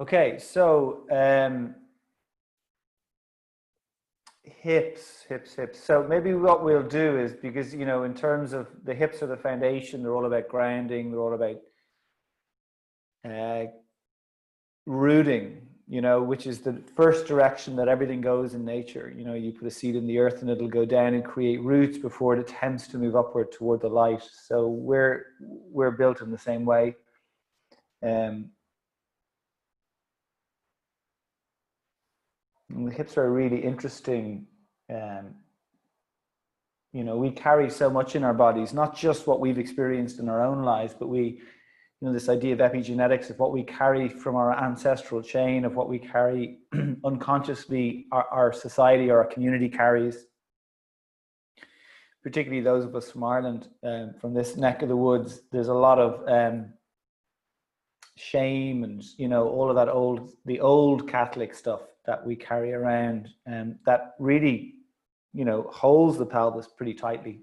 Okay, so hips. So maybe what we'll do is, because, in terms of the hips are the foundation, they're all about grounding, they're all about uh, rooting, which is the first direction that everything goes in nature. You put a seed in the earth and it'll go down and create roots before it attempts to move upward toward the light. So we're built in the same way. Um, and the hips are a really interesting. Um, we carry so much in our bodies, not just what we've experienced in our own lives, but this idea of epigenetics, of what we carry from our ancestral chain, of what we carry unconsciously, our society or our community carries, particularly those of us from Ireland, from this neck of the woods. There's a lot of shame and, all of that the old Catholic stuff that we carry around, and that really, holds the pelvis pretty tightly.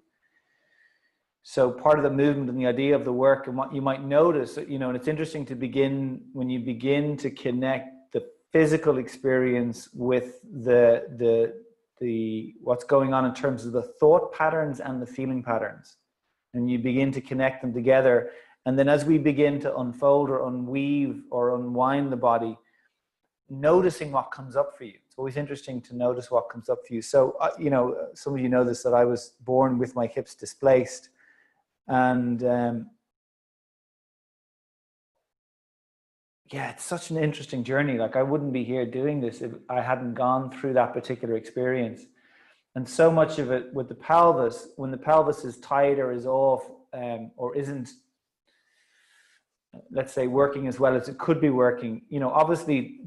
So part of the movement and the idea of the work, and what you might notice, and it's interesting when you begin to connect the physical experience with the what's going on in terms of the thought patterns and the feeling patterns, and you begin to connect them together. And then as we begin to unfold or unweave or unwind the body, noticing what comes up for you. It's always interesting to notice what comes up for you. So, some of you know this, that I was born with my hips displaced. And it's such an interesting journey. Like, I wouldn't be here doing this if I hadn't gone through that particular experience. And so much of it with the pelvis, when the pelvis is tight or is off, or isn't, let's say, working as well as it could be working, obviously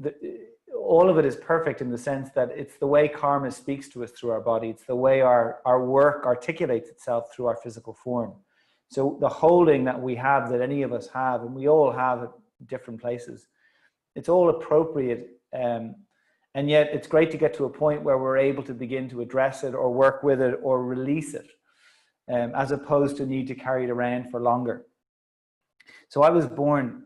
all of it is perfect in the sense that it's the way karma speaks to us through our body. It's the way our work articulates itself through our physical form. So the holding that we have, that any of us have, and we all have at different places, it's all appropriate. And yet it's great to get to a point where we're able to begin to address it or work with it or release it, as opposed to need to carry it around for longer. So I was born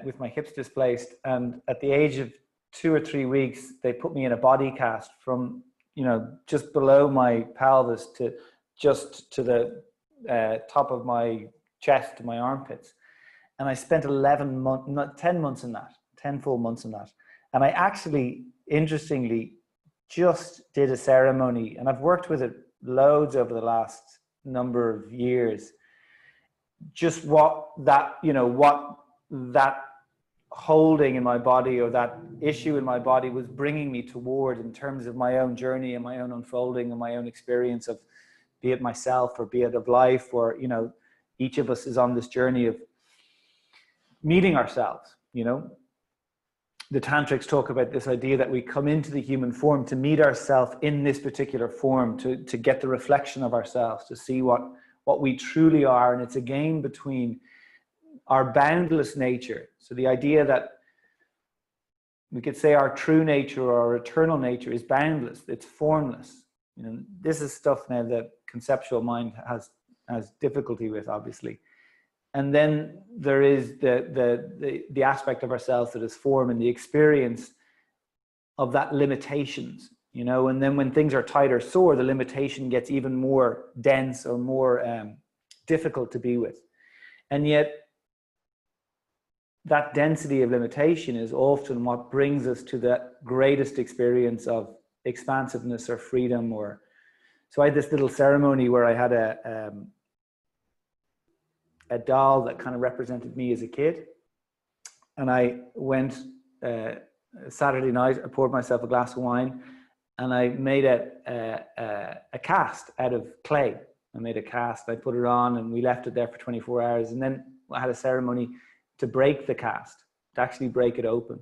with my hips displaced, and at the age of 2 or 3 weeks, they put me in a body cast from, just below my pelvis to just to the top of my chest to my armpits. And I spent 10 months in that, 10 full months in that. And I actually, interestingly, just did a ceremony, and I've worked with it loads over the last number of years. Just what that holding in my body, or that issue in my body, was bringing me toward, in terms of my own journey and my own unfolding and my own experience of, be it myself or be it of life, or, each of us is on this journey of meeting ourselves. The tantrics talk about this idea that we come into the human form to meet ourselves in this particular form, to get the reflection of ourselves, to see what we truly are. And it's a game between our boundless nature. So the idea that we could say our true nature or our eternal nature is boundless, it's formless. This is stuff now that conceptual mind has difficulty with, obviously. And then there is the aspect of ourselves that is form, and the experience of that limitations, and then when things are tight or sore, the limitation gets even more dense or more difficult to be with. And yet that density of limitation is often what brings us to the greatest experience of expansiveness or freedom. So I had this little ceremony where I had a doll that kind of represented me as a kid. And I went Saturday night, I poured myself a glass of wine, and I made a cast out of clay. I made a cast, I put it on, and we left it there for 24 hours. And then I had a ceremony to break the cast, to actually break it open.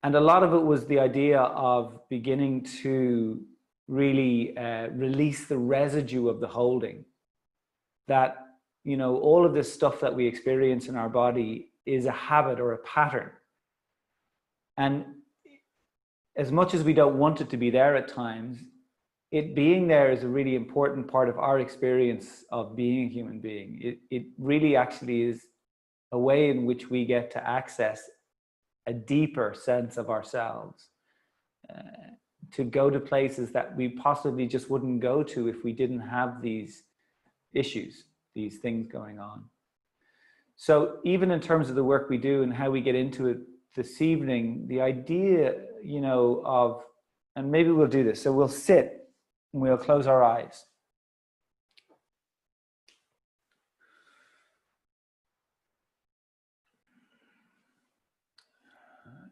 And a lot of it was the idea of beginning to really release the residue of the holding. That, all of this stuff that we experience in our body is a habit or a pattern. And as much as we don't want it to be there at times, it being there is a really important part of our experience of being a human being. It really actually is a way in which we get to access a deeper sense of ourselves, to go to places that we possibly just wouldn't go to if we didn't have these issues, these things going on. So even in terms of the work we do and how we get into it this evening, the idea, you know, of, and maybe we'll do this. So we'll sit and we'll close our eyes.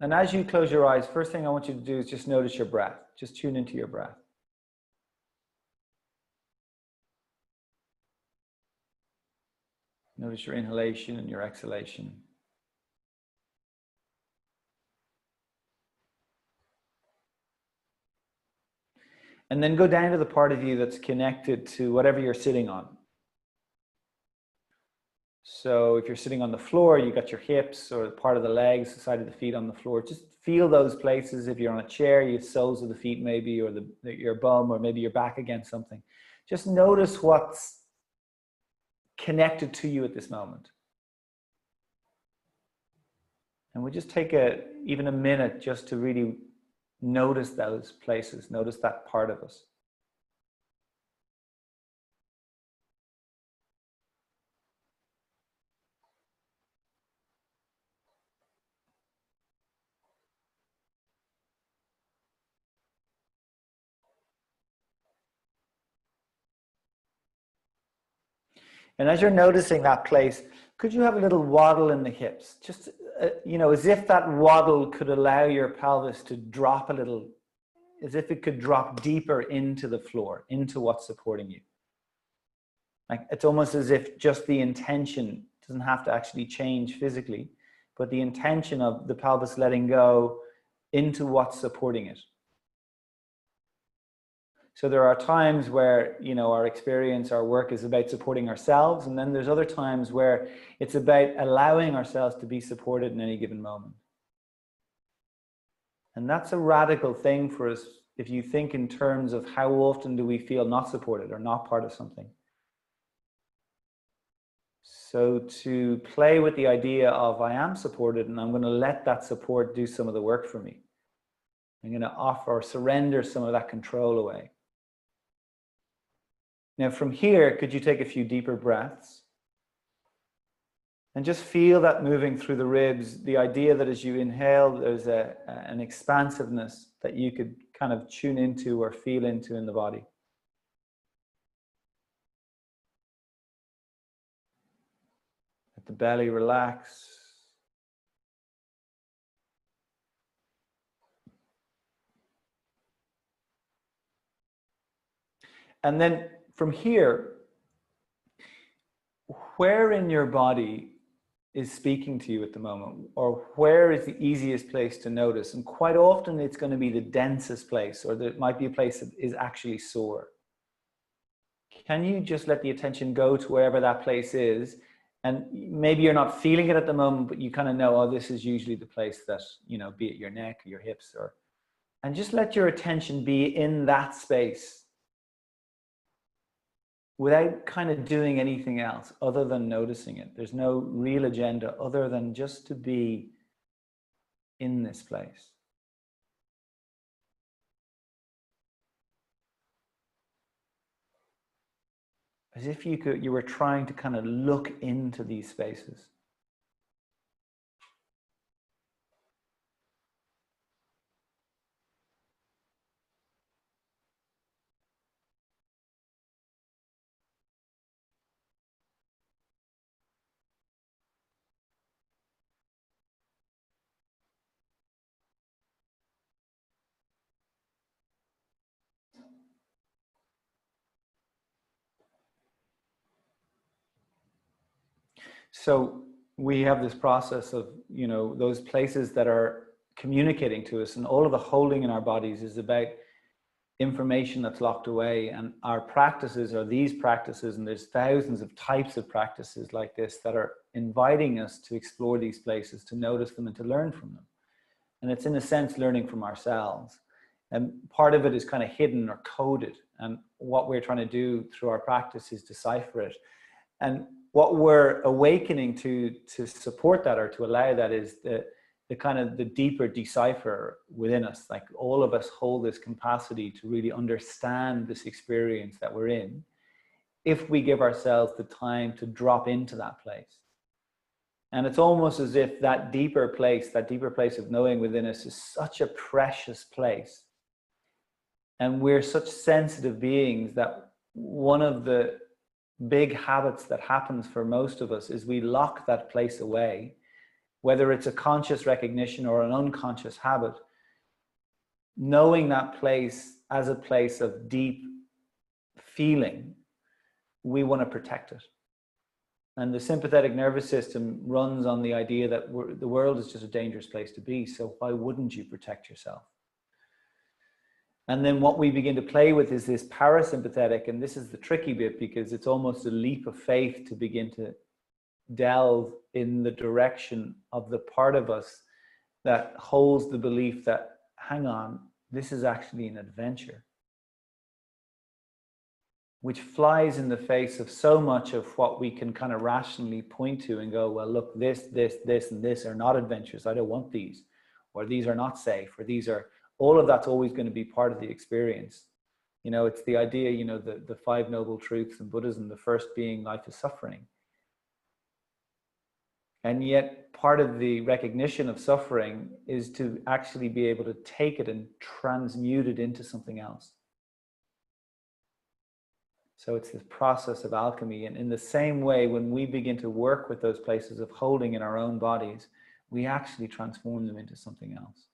And as you close your eyes, first thing I want you to do is just notice your breath. Just tune into your breath. Notice your inhalation and your exhalation. And then go down to the part of you that's connected to whatever you're sitting on. So if you're sitting on the floor, you got your hips or part of the legs, the side of the feet on the floor. Just feel those places. If you're on a chair, your soles of the feet maybe, or your bum, or maybe your back against something. Just notice what's connected to you at this moment. And we'll just take even a minute just to really notice those places, notice that part of us. And as you're noticing that place, could you have a little waddle in the hips? Just, you know, as if that waddle could allow your pelvis to drop a little, as if it could drop deeper into the floor, into what's supporting you. Like it's almost as if just the intention doesn't have to actually change physically, but the intention of the pelvis letting go into what's supporting it. So there are times where, you know, our experience, our work is about supporting ourselves. And then there's other times where it's about allowing ourselves to be supported in any given moment. And that's a radical thing for us if you think in terms of how often do we feel not supported or not part of something. So to play with the idea of I am supported and I'm going to let that support do some of the work for me. I'm going to offer or surrender some of that control away. Now from here, could you take a few deeper breaths? And just feel that moving through the ribs, the idea that as you inhale, there's an expansiveness that you could kind of tune into or feel into in the body. Let the belly relax. And then from here, where in your body is speaking to you at the moment, or where is the easiest place to notice? And quite often it's going to be the densest place, or there might be a place that is actually sore. Can you just let the attention go to wherever that place is? And maybe you're not feeling it at the moment, but you kind of know, oh, this is usually the place that, you know, be it your neck or your hips, and just let your attention be in that space, without kind of doing anything else other than noticing it. There's no real agenda other than just to be in this place. As if you were trying to kind of look into these spaces. So we have this process of, you know, those places that are communicating to us, and all of the holding in our bodies is about information that's locked away. And our practices are these practices, and there's thousands of types of practices like this that are inviting us to explore these places, to notice them and to learn from them. And it's in a sense learning from ourselves. And part of it is kind of hidden or coded. And what we're trying to do through our practice is decipher it. And what we're awakening to support that or to allow that is the the deeper decipher within us. Like all of us hold this capacity to really understand this experience that we're in, if we give ourselves the time to drop into that place. And it's almost as if that deeper place of knowing within us is such a precious place. And we're such sensitive beings that one of the big habits that happens for most of us is we lock that place away, whether it's a conscious recognition or an unconscious habit. Knowing that place as a place of deep feeling, we want to protect it. And the sympathetic nervous system runs on the idea that the world is just a dangerous place to be, so why wouldn't you protect yourself? And then what we begin to play with is this parasympathetic, and this is the tricky bit, because it's almost a leap of faith to begin to delve in the direction of the part of us that holds the belief that, hang on, this is actually an adventure, which flies in the face of so much of what we can kind of rationally point to and go, well, look, this, and this are not adventures. I don't want these, or these are not safe, or these are, all of that's always going to be part of the experience. You know, it's the idea, you know, the five noble truths in Buddhism, the first being life is suffering. And yet part of the recognition of suffering is to actually be able to take it and transmute it into something else. So it's this process of alchemy. And in the same way, when we begin to work with those places of holding in our own bodies, we actually transform them into something else.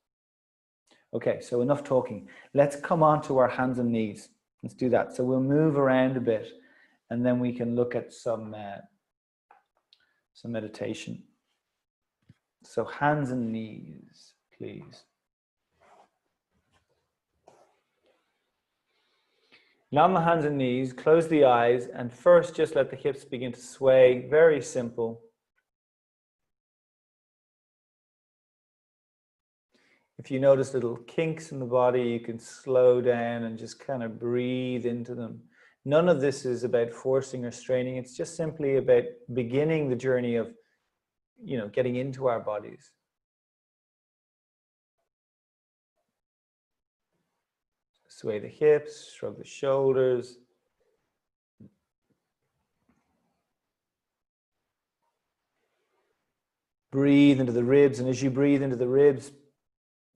Okay, so enough talking. Let's come on to our hands and knees. Let's do that. So we'll move around a bit, and then we can look at some meditation. So hands and knees, please. Now on the hands and knees, close the eyes, and first just let the hips begin to sway. Very simple. If you notice little kinks in the body, you can slow down and just kind of breathe into them. None of this is about forcing or straining. It's just simply about beginning the journey of, you know, getting into our bodies. Sway the hips, shrug the shoulders. Breathe into the ribs, and as you breathe into the ribs,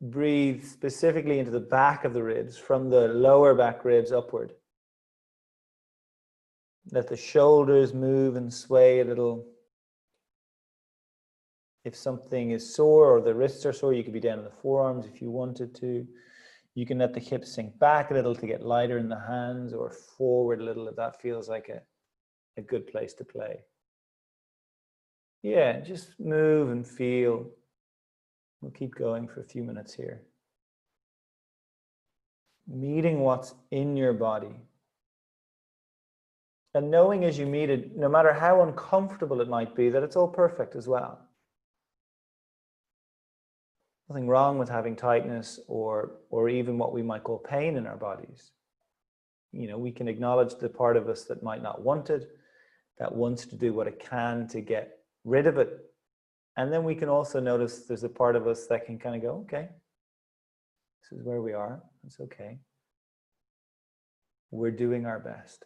breathe specifically into the back of the ribs, from the lower back ribs upward. Let the shoulders move and sway a little. If something is sore or the wrists are sore, you could be down in the forearms if you wanted to. You can let the hips sink back a little to get lighter in the hands, or forward a little if that feels like a good place to play. Yeah, just move and feel. We'll keep going for a few minutes here. Meeting what's in your body. And knowing as you meet it, no matter how uncomfortable it might be, that it's all perfect as well. Nothing wrong with having tightness or even what we might call pain in our bodies. You know, we can acknowledge the part of us that might not want it, that wants to do what it can to get rid of it. And then we can also notice there's a part of us that can kind of go, okay, this is where we are. It's okay. We're doing our best.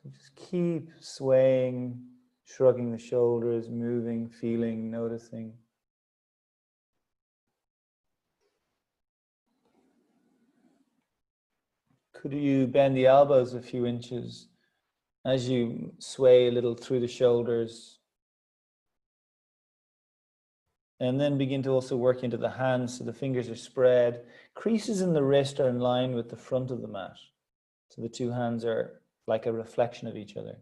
So just keep swaying, shrugging the shoulders, moving, feeling, noticing. Could you bend the elbows a few inches as you sway a little through the shoulders? And then begin to also work into the hands so the fingers are spread. Creases in the wrist are in line with the front of the mat. So the two hands are like a reflection of each other.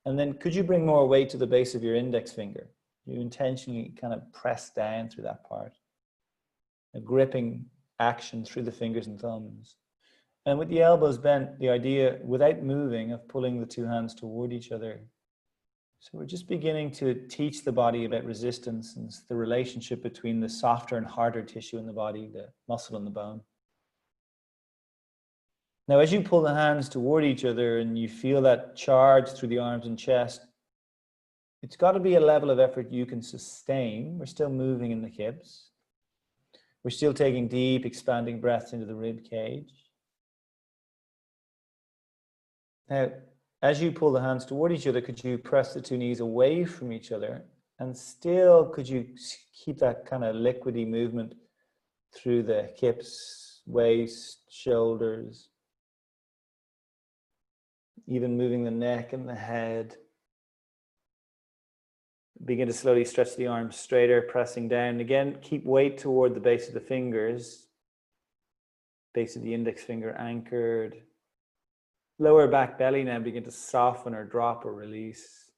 And then could you bring more weight to the base of your index finger? You intentionally kind of press down through that part. A gripping action through the fingers and thumbs. And with the elbows bent, the idea, without moving, of pulling the two hands toward each other. So we're just beginning to teach the body about resistance and the relationship between the softer and harder tissue in the body, the muscle and the bone. Now, as you pull the hands toward each other and you feel that charge through the arms and chest, It's got to be a level of effort you can sustain. We're still moving in the hips. We're still taking deep, expanding breaths into the rib cage. Now, as you pull the hands toward each other, could you press the two knees away from each other? And still, could you keep that kind of liquidy movement through the hips, waist, shoulders, even moving the neck and the head. Begin to slowly stretch the arms straighter, pressing down. Again, keep weight toward the base of the fingers, base of the index finger anchored. Lower back belly now begin to soften or drop or release.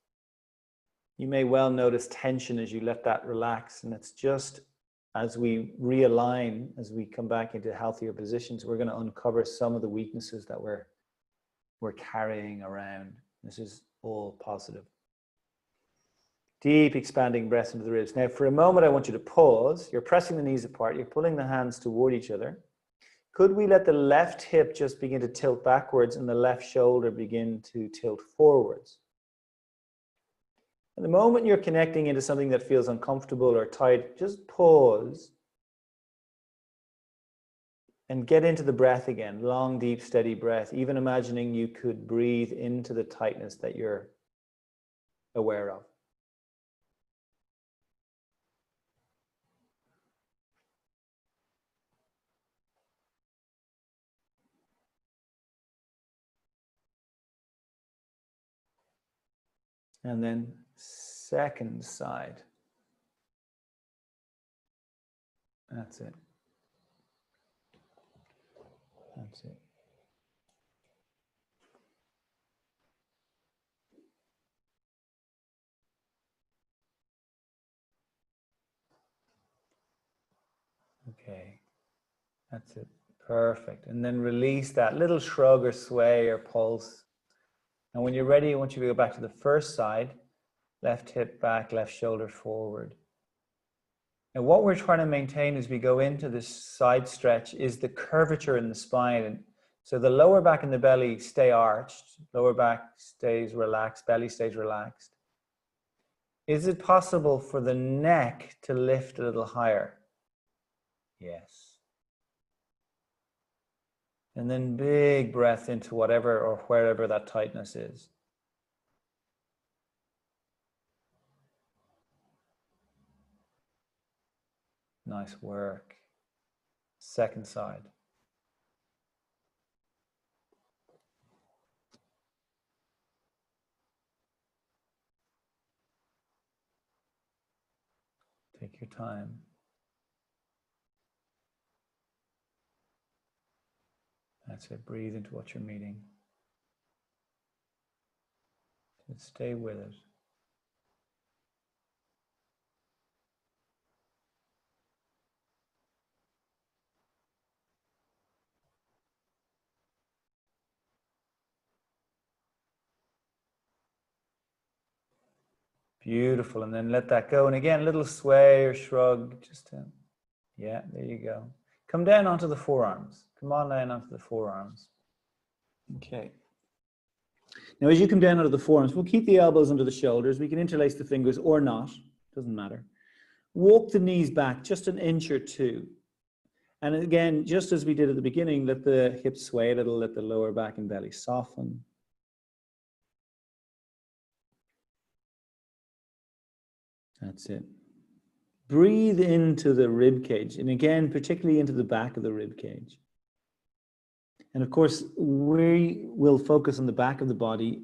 You may well notice tension as you let that relax, and it's just as we realign, as we come back into healthier positions, we're going to uncover some of the weaknesses that we're carrying around. This is all positive. Deep expanding breaths into the ribs. Now for a moment I want you to pause. You're pressing the knees apart, you're pulling the hands toward each other. Could we let the left hip just begin to tilt backwards and the left shoulder begin to tilt forwards? At the moment you're connecting into something that feels uncomfortable or tight, just pause and get into the breath again. Long, deep, steady breath. Even imagining you could breathe into the tightness that you're aware of. And then second side. That's it. That's it. Okay. That's it. Perfect. And then release that little shrug or sway or pulse. And when you're ready, I want you to go back to the first side. Left hip back, left shoulder forward. And what we're trying to maintain as we go into this side stretch is the curvature in the spine. And so the lower back and the belly stay arched. Lower back stays relaxed, belly stays relaxed. Is it possible for the neck to lift a little higher? Yes. And then big breath into whatever or wherever that tightness is. Nice work. Second side. Take your time. That's it. Breathe into what you're meeting. Just stay with it. Beautiful. And then let that go. And again, a little sway or shrug. Just to, yeah, there you go. Come down onto the forearms. Come on down onto the forearms. Okay. Now, as you come down onto the forearms, we'll keep the elbows under the shoulders. We can interlace the fingers or not. Doesn't matter. Walk the knees back just an inch or two. And again, just as we did at the beginning, let the hips sway a little, let the lower back and belly soften. That's it. Breathe into the rib cage, and again, particularly into the back of the rib cage. And of course, we will focus on the back of the body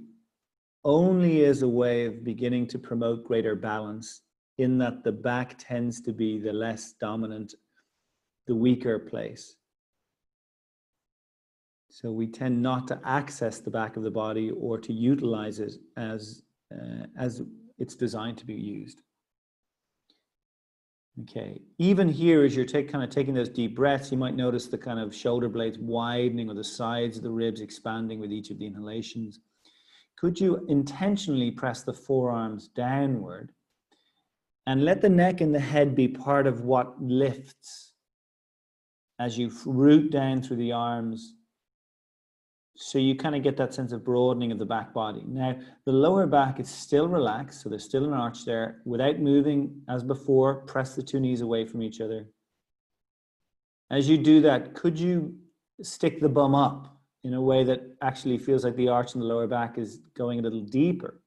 only as a way of beginning to promote greater balance, in that the back tends to be the less dominant, the weaker place. So we tend not to access the back of the body or to utilize it as it's designed to be used. Okay, even here, as you're kind of taking those deep breaths, you might notice the kind of shoulder blades widening or the sides of the ribs expanding with each of the inhalations. Could you intentionally press the forearms downward and let the neck and the head be part of what lifts as you root down through the arms, So you kind of get that sense of broadening of the back body. Now, the lower back is still relaxed, so there's still an arch there. Without moving, as before, press the two knees away from each other. As you do that, could you stick the bum up in a way that actually feels like the arch in the lower back is going a little deeper?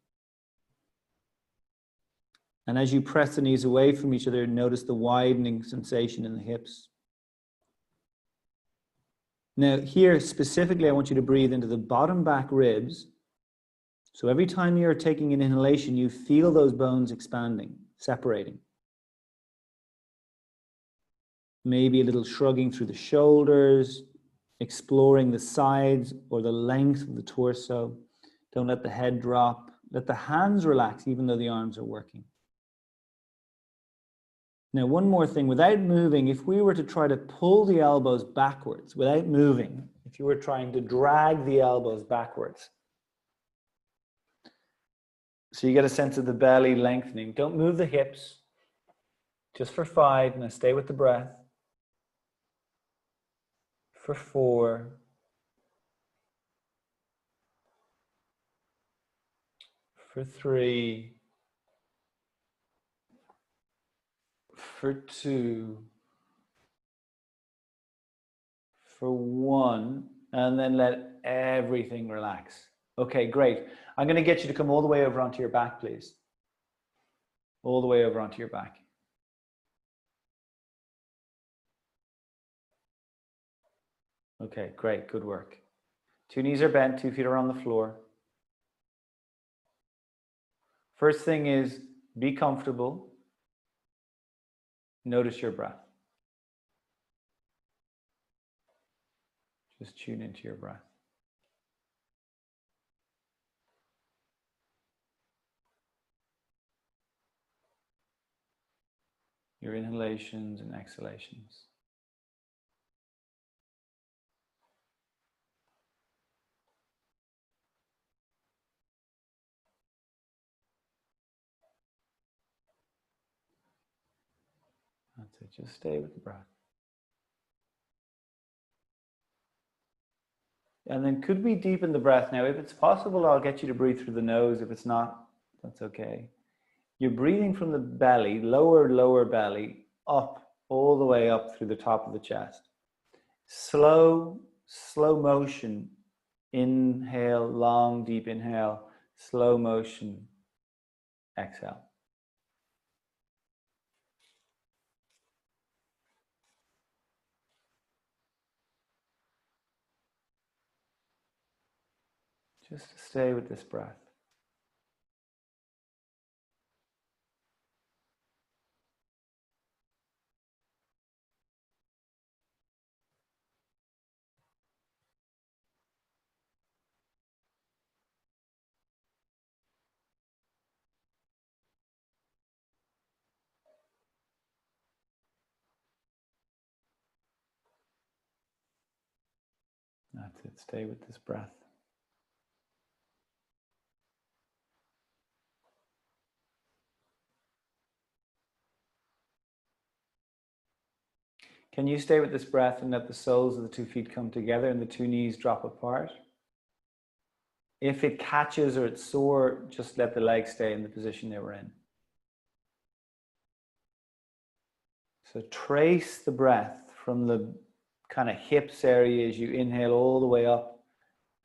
And as you press the knees away from each other, notice the widening sensation in the hips. Now here specifically, I want you to breathe into the bottom back ribs. So every time you're taking an inhalation, you feel those bones expanding, separating. Maybe a little shrugging through the shoulders, exploring the sides or the length of the torso. Don't let the head drop. Let the hands relax, even though the arms are working. Now, one more thing, without moving, if we were to try to pull the elbows backwards, without moving, if you were trying to drag the elbows backwards, so you get a sense of the belly lengthening. Don't move the hips, just for 5, now stay with the breath. For 4, for 3, for 2, for 1, and then let everything relax. Okay, great. I'm going to get you to come all the way over onto your back, please. All the way over onto your back. Okay, great, good work. 2 knees are bent, 2 feet are on the floor. First thing is, be comfortable. Notice your breath. Just tune into your breath. Your inhalations and exhalations. That's it, just stay with the breath. And then could we deepen the breath now? If it's possible, I'll get you to breathe through the nose. If it's not, that's okay. You're breathing from the belly, lower belly, up, all the way up through the top of the chest. Slow motion. Inhale, long, deep inhale. Slow motion, exhale. Just stay with this breath. That's it, stay with this breath. Can you stay with this breath and let the soles of the 2 feet come together and the 2 knees drop apart? If it catches or it's sore, just let the legs stay in the position they were in. So trace the breath from the kind of hips area as you inhale all the way up,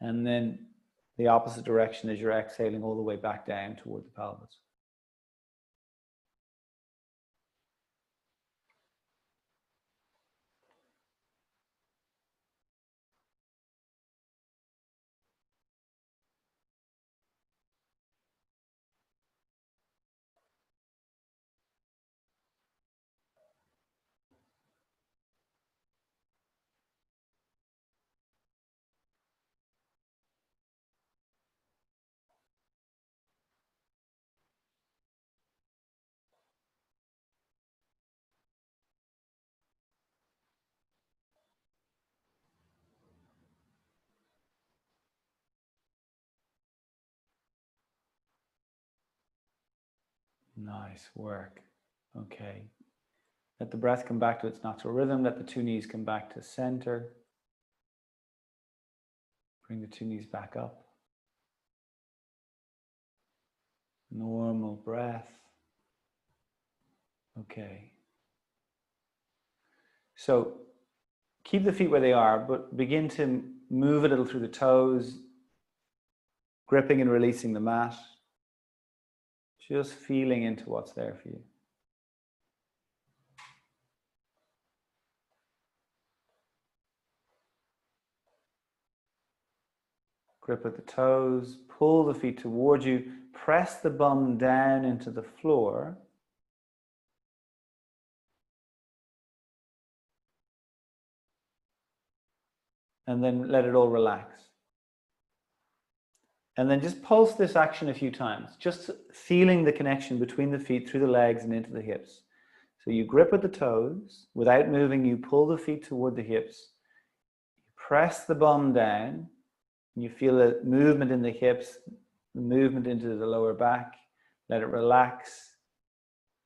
and then the opposite direction as you're exhaling all the way back down toward the pelvis. Nice work. Okay. Let the breath come back to its natural rhythm. Let the 2 knees come back to center. Bring the two knees back up. Normal breath. Okay. So keep the feet where they are, but begin to move a little through the toes, gripping and releasing the mat. Just feeling into what's there for you. Grip at the toes, pull the feet towards you, press the bum down into the floor. And then let it all relax. And then just pulse this action a few times, just feeling the connection between the feet through the legs and into the hips. So you grip at the toes, without moving, you pull the feet toward the hips, you press the bum down, and you feel a movement in the hips, the movement into the lower back, let it relax,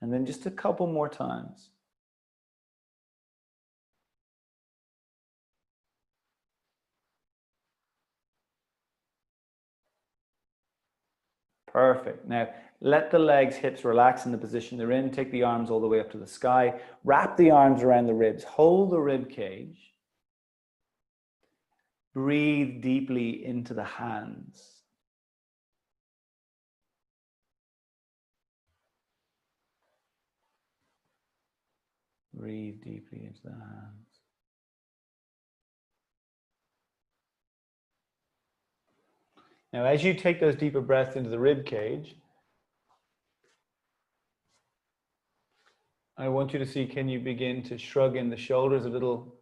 and then just a couple more times. Perfect. Now, let the legs, hips relax in the position they're in. Take the arms all the way up to the sky. Wrap the arms around the ribs. Hold the rib cage. Breathe deeply into the hands. Breathe deeply into the hands. Now, as you take those deeper breaths into the rib cage, I want you to see, can you begin to shrug in the shoulders a little?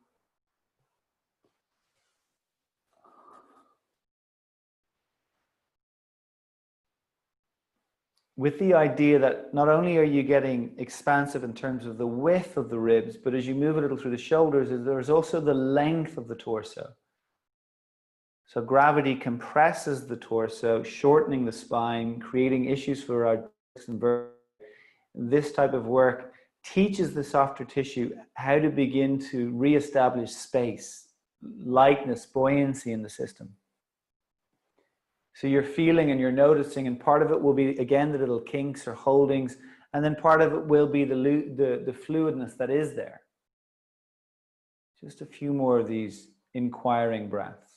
With the idea that not only are you getting expansive in terms of the width of the ribs, but as you move a little through the shoulders, there's also the length of the torso. So gravity compresses the torso, shortening the spine, creating issues for our discs and vertebrae. This type of work teaches the softer tissue how to begin to reestablish space, lightness, buoyancy in the system. So you're feeling and you're noticing, and part of it will be, again, the little kinks or holdings, and then part of it will be the fluidness that is there. Just a few more of these inquiring breaths.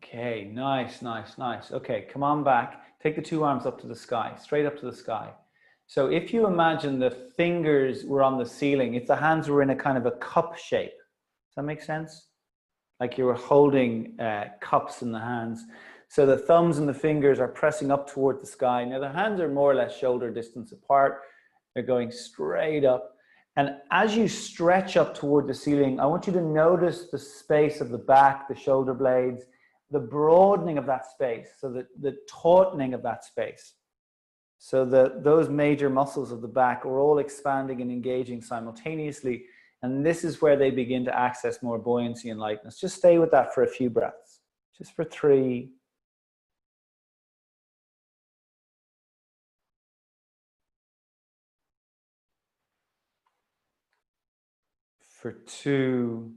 Okay, nice, nice, nice. Okay, come on back. Take the two arms up to the sky, straight up to the sky. So if you imagine the fingers were on the ceiling, if the hands were in a kind of a cup shape, does that make sense? Like you were holding cups in the hands. So the thumbs and the fingers are pressing up toward the sky. Now the hands are more or less shoulder distance apart. They're going straight up. And as you stretch up toward the ceiling, I want you to notice the space of the back, the shoulder blades, the broadening of that space, so that the tautening of that space. So those major muscles of the back are all expanding and engaging simultaneously. And this is where they begin to access more buoyancy and lightness. Just stay with that for a few breaths. Just for 3. For 2.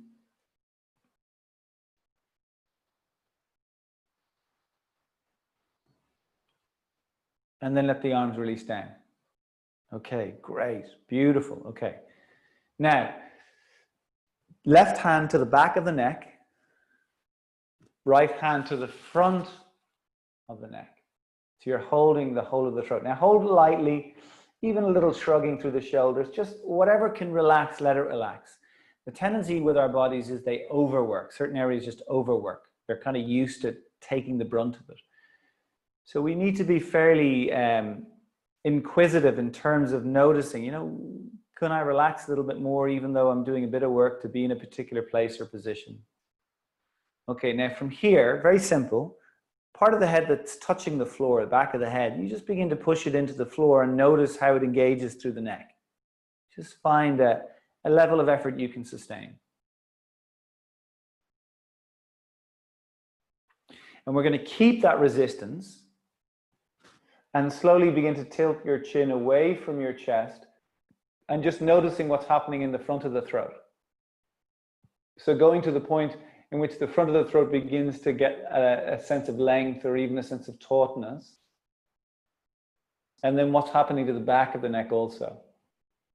And then let the arms release down. Okay, great, beautiful, okay. Now, left hand to the back of the neck, right hand to the front of the neck. So you're holding the whole of the throat. Now hold lightly, even a little shrugging through the shoulders, just whatever can relax, let it relax. The tendency with our bodies is they overwork. Certain areas just overwork. They're kind of used to taking the brunt of it. So we need to be fairly inquisitive in terms of noticing, you know, can I relax a little bit more even though I'm doing a bit of work to be in a particular place or position? Okay, now from here, very simple, part of the head that's touching the floor, the back of the head, you just begin to push it into the floor and notice how it engages through the neck. Just find a level of effort you can sustain. And we're going to keep that resistance and slowly begin to tilt your chin away from your chest, and just noticing what's happening in the front of the throat. So going to the point in which the front of the throat begins to get a sense of length or even a sense of tautness. And then what's happening to the back of the neck also.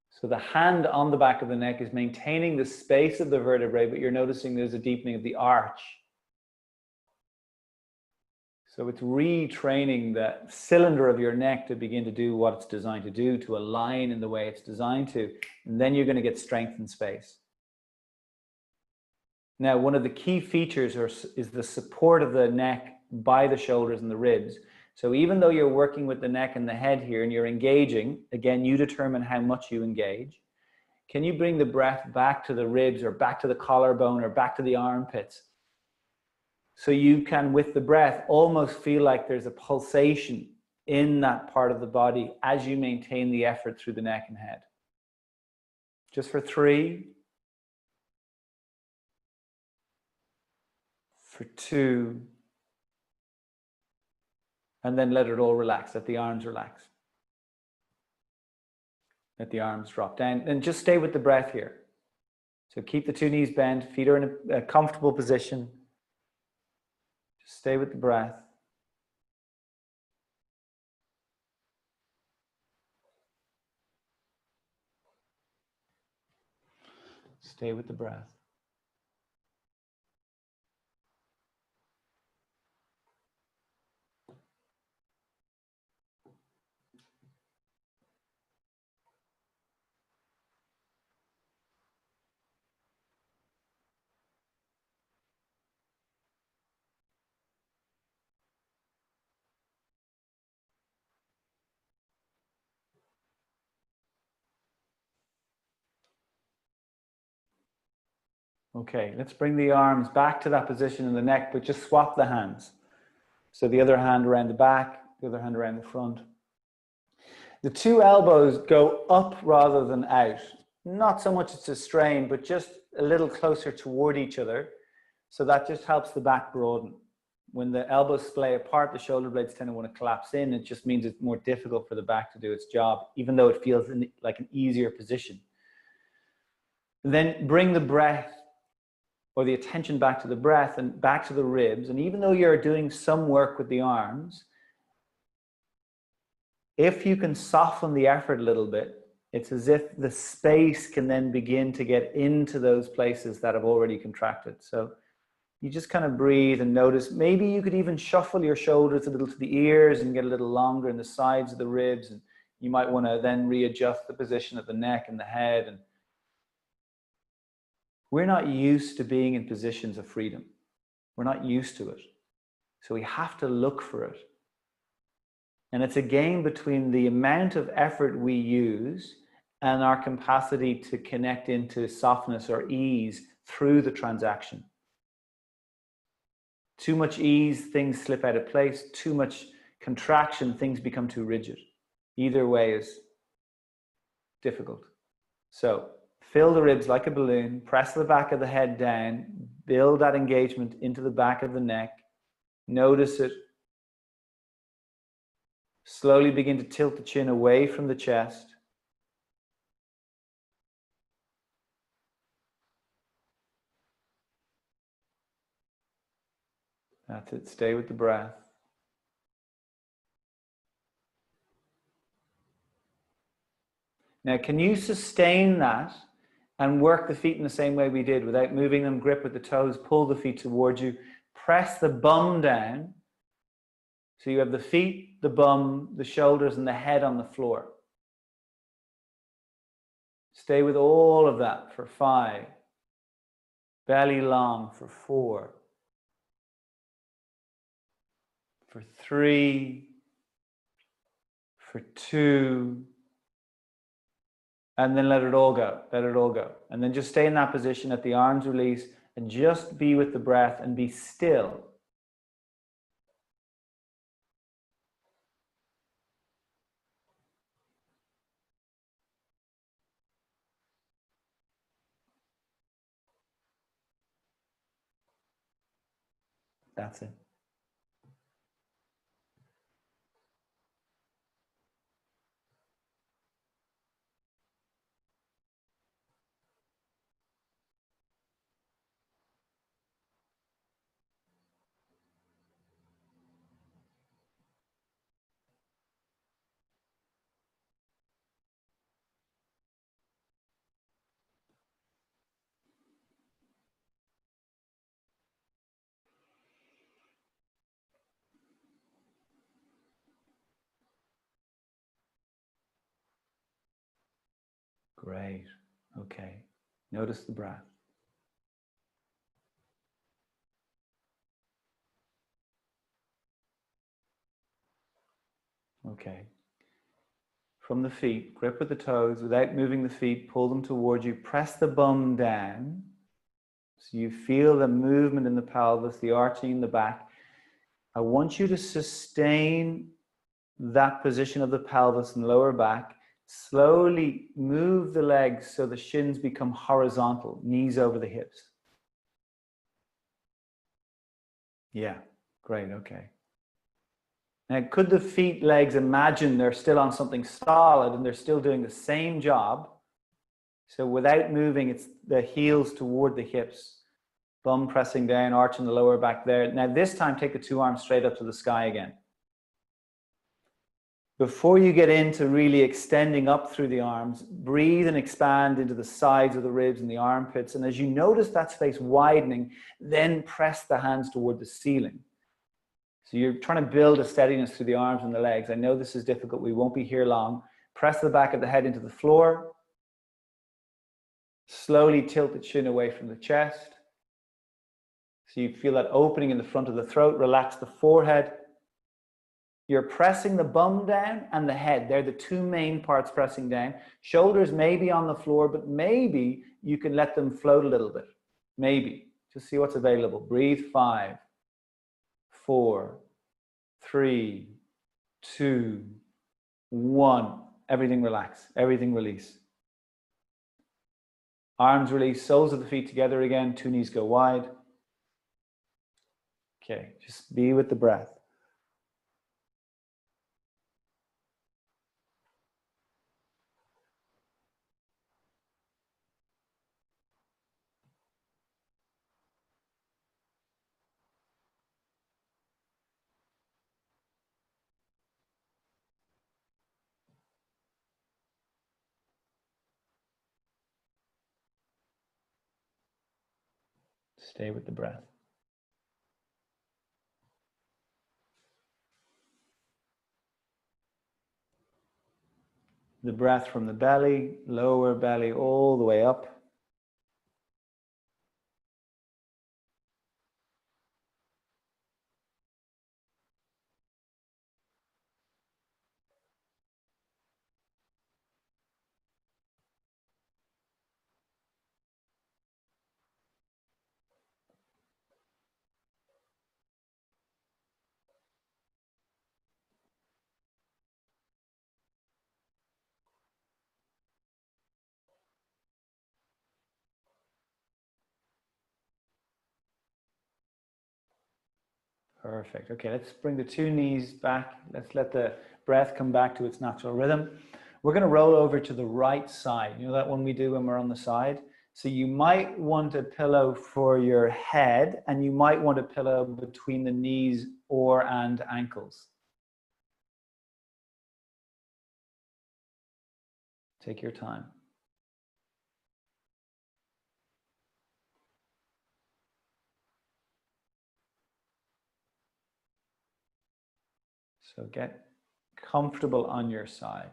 So the hand on the back of the neck is maintaining the space of the vertebrae, but you're noticing there's a deepening of the arch. So it's retraining the cylinder of your neck to begin to do what it's designed to do, to align in the way it's designed to. And then you're going to get strength and space. Now, one of the key features is the support of the neck by the shoulders and the ribs. So even though you're working with the neck and the head here and you're engaging, again, you determine how much you engage. Can you bring the breath back to the ribs or back to the collarbone or back to the armpits? So you can, with the breath, almost feel like there's a pulsation in that part of the body as you maintain the effort through the neck and head. Just for 3, for 2, and then let it all relax. Let the arms relax. Let the arms drop down, and just stay with the breath here. So keep the 2 knees bent, feet are in a comfortable position. Just stay with the breath. Stay with the breath. Okay, let's bring the arms back to that position in the neck, but just swap the hands. So the other hand around the back, the other hand around the front. The 2 elbows go up rather than out. Not so much it's a strain, but just a little closer toward each other. So that just helps the back broaden. When the elbows splay apart, the shoulder blades tend to want to collapse in. It just means it's more difficult for the back to do its job, even though it feels like an easier position. Then bring the breath or the attention back to the breath and back to the ribs. And even though you're doing some work with the arms, if you can soften the effort a little bit, it's as if the space can then begin to get into those places that have already contracted. So you just kind of breathe and notice. Maybe you could even shuffle your shoulders a little to the ears and get a little longer in the sides of the ribs. And you might want to then readjust the position of the neck and the head. And we're not used to being in positions of freedom. We're not used to it. So we have to look for it. And it's a game between the amount of effort we use and our capacity to connect into softness or ease through the transaction. Too much ease, things slip out of place. Too much contraction, things become too rigid. Either way is difficult. So fill the ribs like a balloon, press the back of the head down, build that engagement into the back of the neck, notice it. Slowly begin to tilt the chin away from the chest. That's it, stay with the breath. Now, can you sustain that and work the feet in the same way we did without moving them? Grip with the toes, pull the feet towards you, press the bum down. So you have the feet, the bum, the shoulders, and the head on the floor. Stay with all of that for 5. Belly long for 4. For 3. For 2. And then let it all go. Let it all go. And then just stay in that position, let the arms release, and just be with the breath and be still. That's it. Great. Okay. Notice the breath. Okay. From the feet, grip with the toes without moving the feet, pull them towards you, press the bum down. So you feel the movement in the pelvis, the arching in the back. I want you to sustain that position of the pelvis and lower back. Slowly move the legs so the shins become horizontal, knees over the hips. Yeah, great, okay. Now, could the feet, legs imagine they're still on something solid and they're still doing the same job? So without moving, it's the heels toward the hips, bum pressing down, arching the lower back there. Now this time, take the two arms straight up to the sky again. Before you get into really extending up through the arms, breathe and expand into the sides of the ribs and the armpits. And as you notice that space widening, then press the hands toward the ceiling. So you're trying to build a steadiness through the arms and the legs. I know this is difficult. We won't be here long. Press the back of the head into the floor. Slowly tilt the chin away from the chest. So you feel that opening in the front of the throat. Relax the forehead. You're pressing the bum down and the head. They're the two main parts pressing down. Shoulders may be on the floor, but maybe you can let them float a little bit. Maybe. Just see what's available. Breathe. 5, 4, 3, 2, 1. Everything relax. Everything release. Arms release. Soles of the feet together again. Two knees go wide. Okay. Just be with the breath. Stay with the breath. The breath from the belly, lower belly, all the way up. Perfect. Okay, let's bring the two knees back. Let's let the breath come back to its natural rhythm. We're going to roll over to the right side. You know that one we do when we're on the side? So you might want a pillow for your head, and you might want a pillow between the knees and ankles. Take your time. So get comfortable on your side.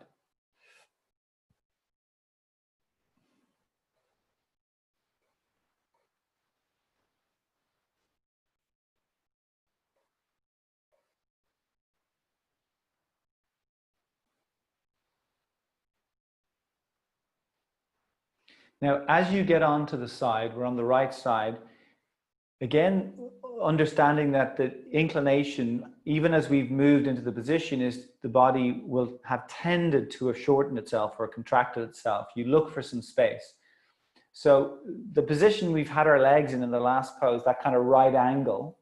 Now, as you get onto the side, we're on the right side, again, understanding that the inclination, even as we've moved into the position, is the body will have tended to have shortened itself or contracted itself. You look for some space. So the position we've had our legs in the last pose, that kind of right angle,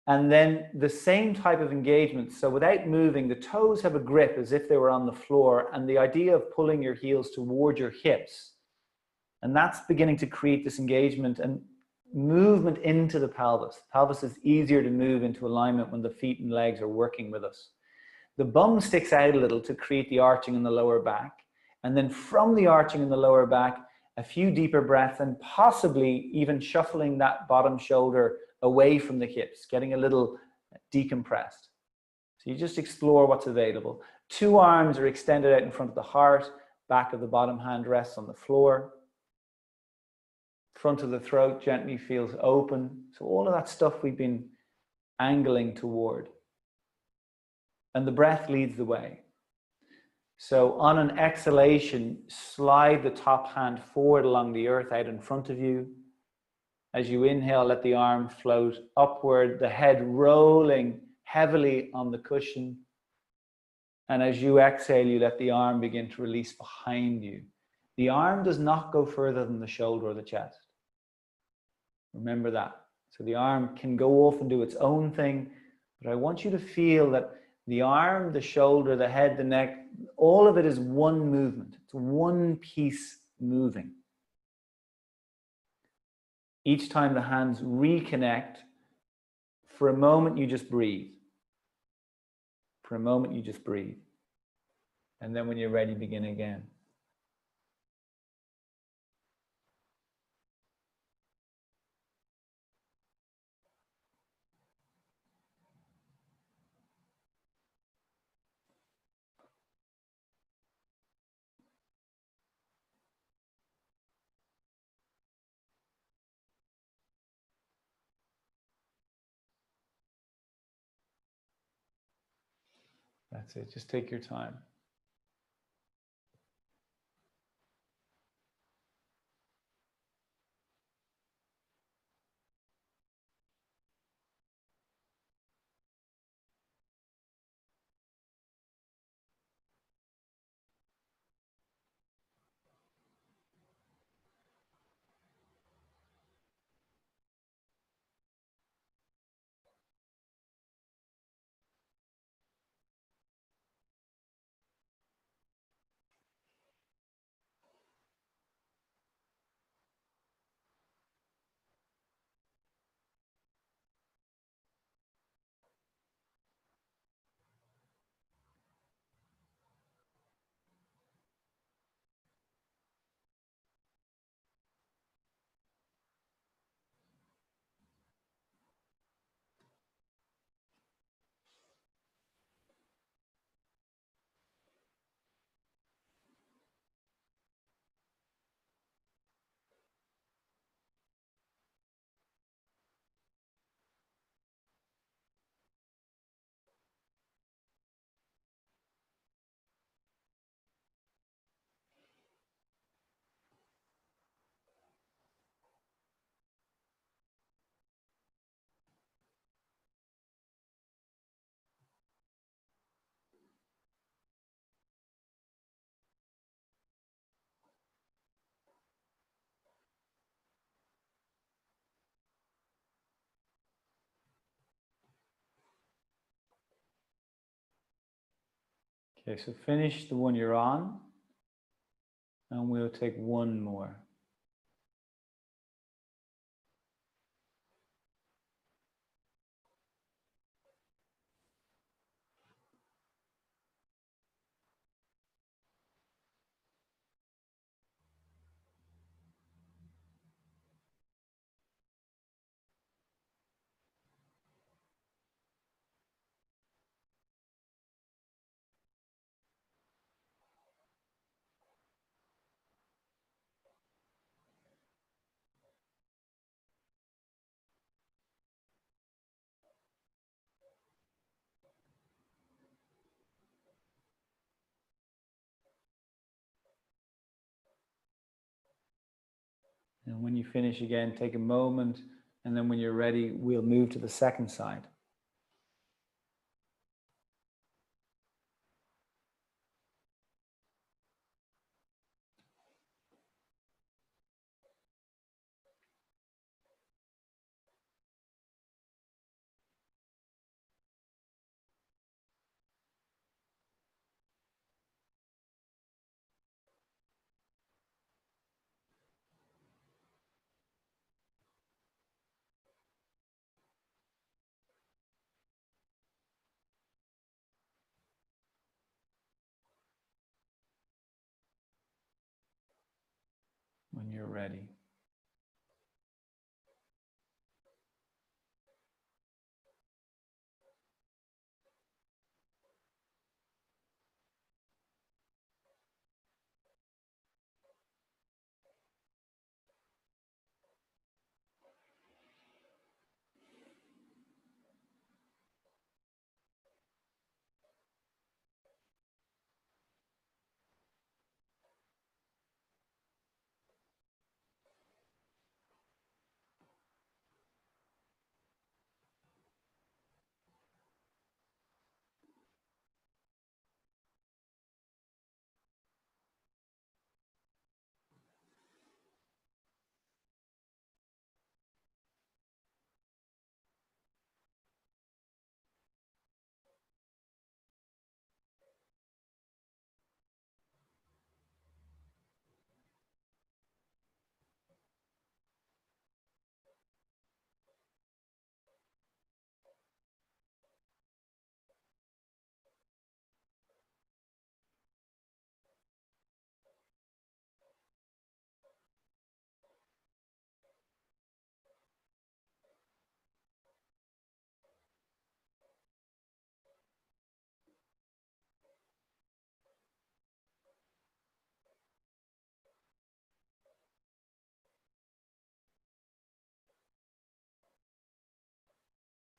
and then the same type of engagement. So without moving, the toes have a grip as if they were on the floor, and the idea of pulling your heels toward your hips. And that's beginning to create this engagement and movement into the pelvis. The pelvis is easier to move into alignment when the feet and legs are working with us. The bum sticks out a little to create the arching in the lower back. And then from the arching in the lower back, a few deeper breaths and possibly even shuffling that bottom shoulder away from the hips, getting a little decompressed. So you just explore what's available. Two arms are extended out in front of the heart. Back of the bottom hand rests on the floor. Front of the throat gently feels open. So all of that stuff we've been angling toward. And the breath leads the way. So on an exhalation, slide the top hand forward along the earth out in front of you. As you inhale, let the arm float upward, the head rolling heavily on the cushion. And as you exhale, you let the arm begin to release behind you. The arm does not go further than the shoulder or the chest. Remember that. So the arm can go off and do its own thing, but I want you to feel that the arm, the shoulder, the head, the neck, all of it is one movement. It's one piece moving. Each time the hands reconnect, for a moment you just breathe. For a moment you just breathe. And then when you're ready, begin again. That's it. Just take your time. Okay, so finish the one you're on, and we'll take one more. And when you finish again, take a moment, and then when you're ready, we'll move to the second side. When you're ready.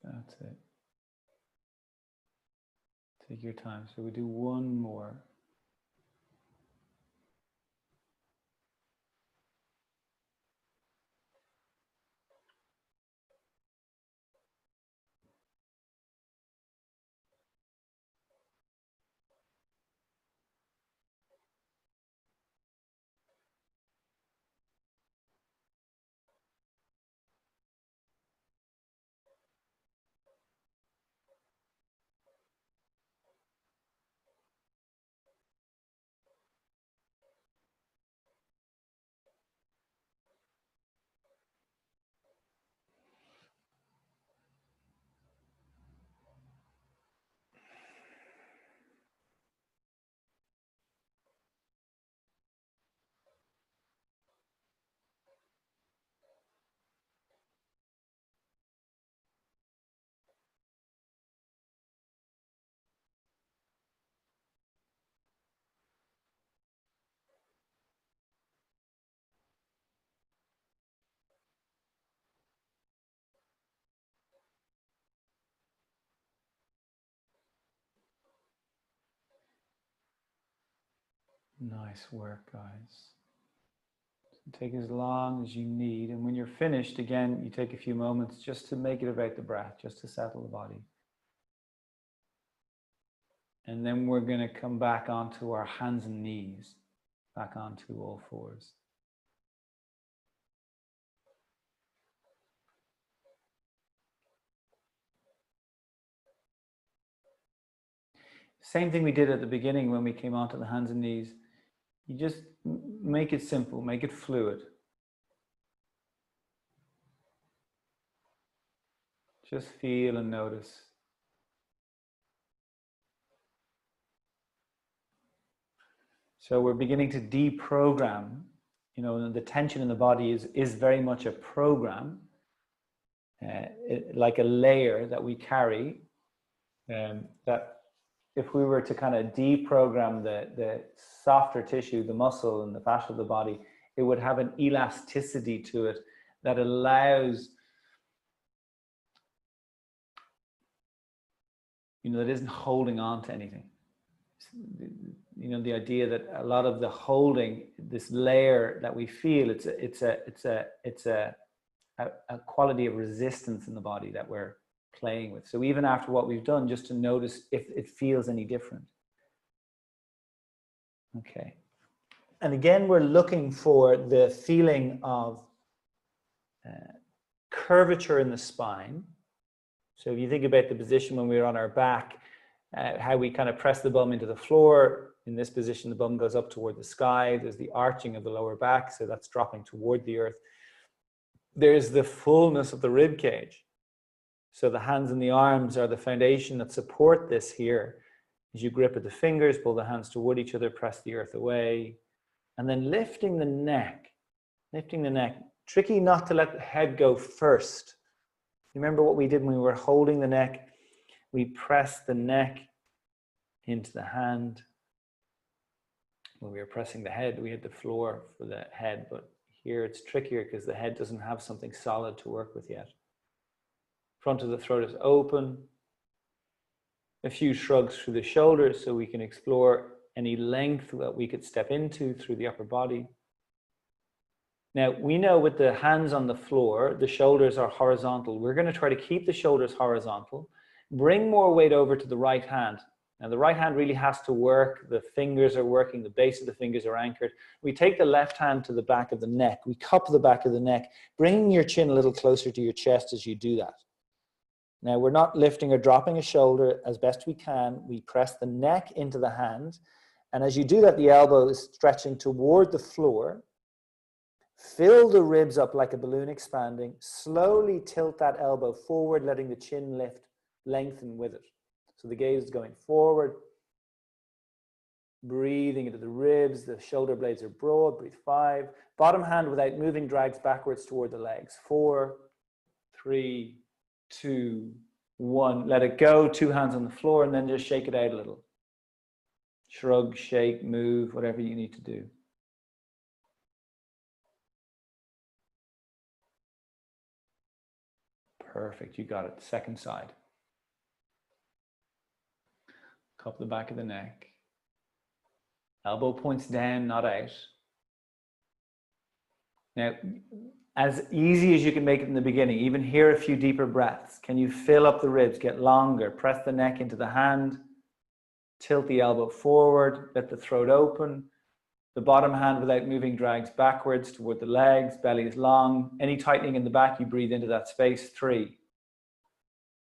That's it. Take your time. So we do one more. Nice work, guys. Take as long as you need. And when you're finished, again, you take a few moments just to make it about the breath, just to settle the body. And then we're going to come back onto our hands and knees, back onto all fours. Same thing we did at the beginning when we came onto the hands and knees. You just make it simple, make it fluid. Just feel and notice. So we're beginning to deprogram, the tension in the body is very much a program, like a layer that we carry, that if we were to kind of deprogram the softer tissue, the muscle and the fat of the body, it would have an elasticity to it that allows, that isn't holding on to anything. The idea that a lot of the holding, this layer that we feel, it's a quality of resistance in the body that we're playing with. So even after what we've done, just to notice if it feels any different. Okay. And again, we're looking for the feeling of curvature in the spine. So if you think about the position when we're on our back, how we kind of press the bum into the floor. In this position, the bum goes up toward the sky. There's the arching of the lower back, so that's dropping toward the earth. There's the fullness of the rib cage. So the hands and the arms are the foundation that support this here. As you grip at the fingers, pull the hands toward each other, press the earth away. And then lifting the neck. Tricky not to let the head go first. Remember what we did when we were holding the neck? We pressed the neck into the hand. When we were pressing the head, we had the floor for the head, but here it's trickier because the head doesn't have something solid to work with yet. Front of the throat is open. A few shrugs through the shoulders so we can explore any length that we could step into through the upper body. Now, we know with the hands on the floor, the shoulders are horizontal. We're going to try to keep the shoulders horizontal. Bring more weight over to the right hand. Now, the right hand really has to work. The fingers are working. The base of the fingers are anchored. We take the left hand to the back of the neck. We cup the back of the neck, bringing your chin a little closer to your chest as you do that. Now, we're not lifting or dropping a shoulder as best we can. We press the neck into the hand. And as you do that, the elbow is stretching toward the floor. Fill the ribs up like a balloon expanding. Slowly tilt that elbow forward, letting the chin lift, lengthen with it. So the gaze is going forward. Breathing into the ribs. The shoulder blades are broad. Breathe 5. Bottom hand without moving drags backwards toward the legs. 4, 3, 2, 1. Let it go. 2 hands on the floor and then just shake it out a little. Shrug, shake, move, whatever you need to do. Perfect, you got it. Second side. Cup the back of the neck. Elbow points down, not out. Now, as easy as you can make it in the beginning, even here a few deeper breaths. Can you fill up the ribs, get longer, press the neck into the hand, tilt the elbow forward, let the throat open. The bottom hand without moving drags backwards toward the legs, belly is long. Any tightening in the back, you breathe into that space. 3,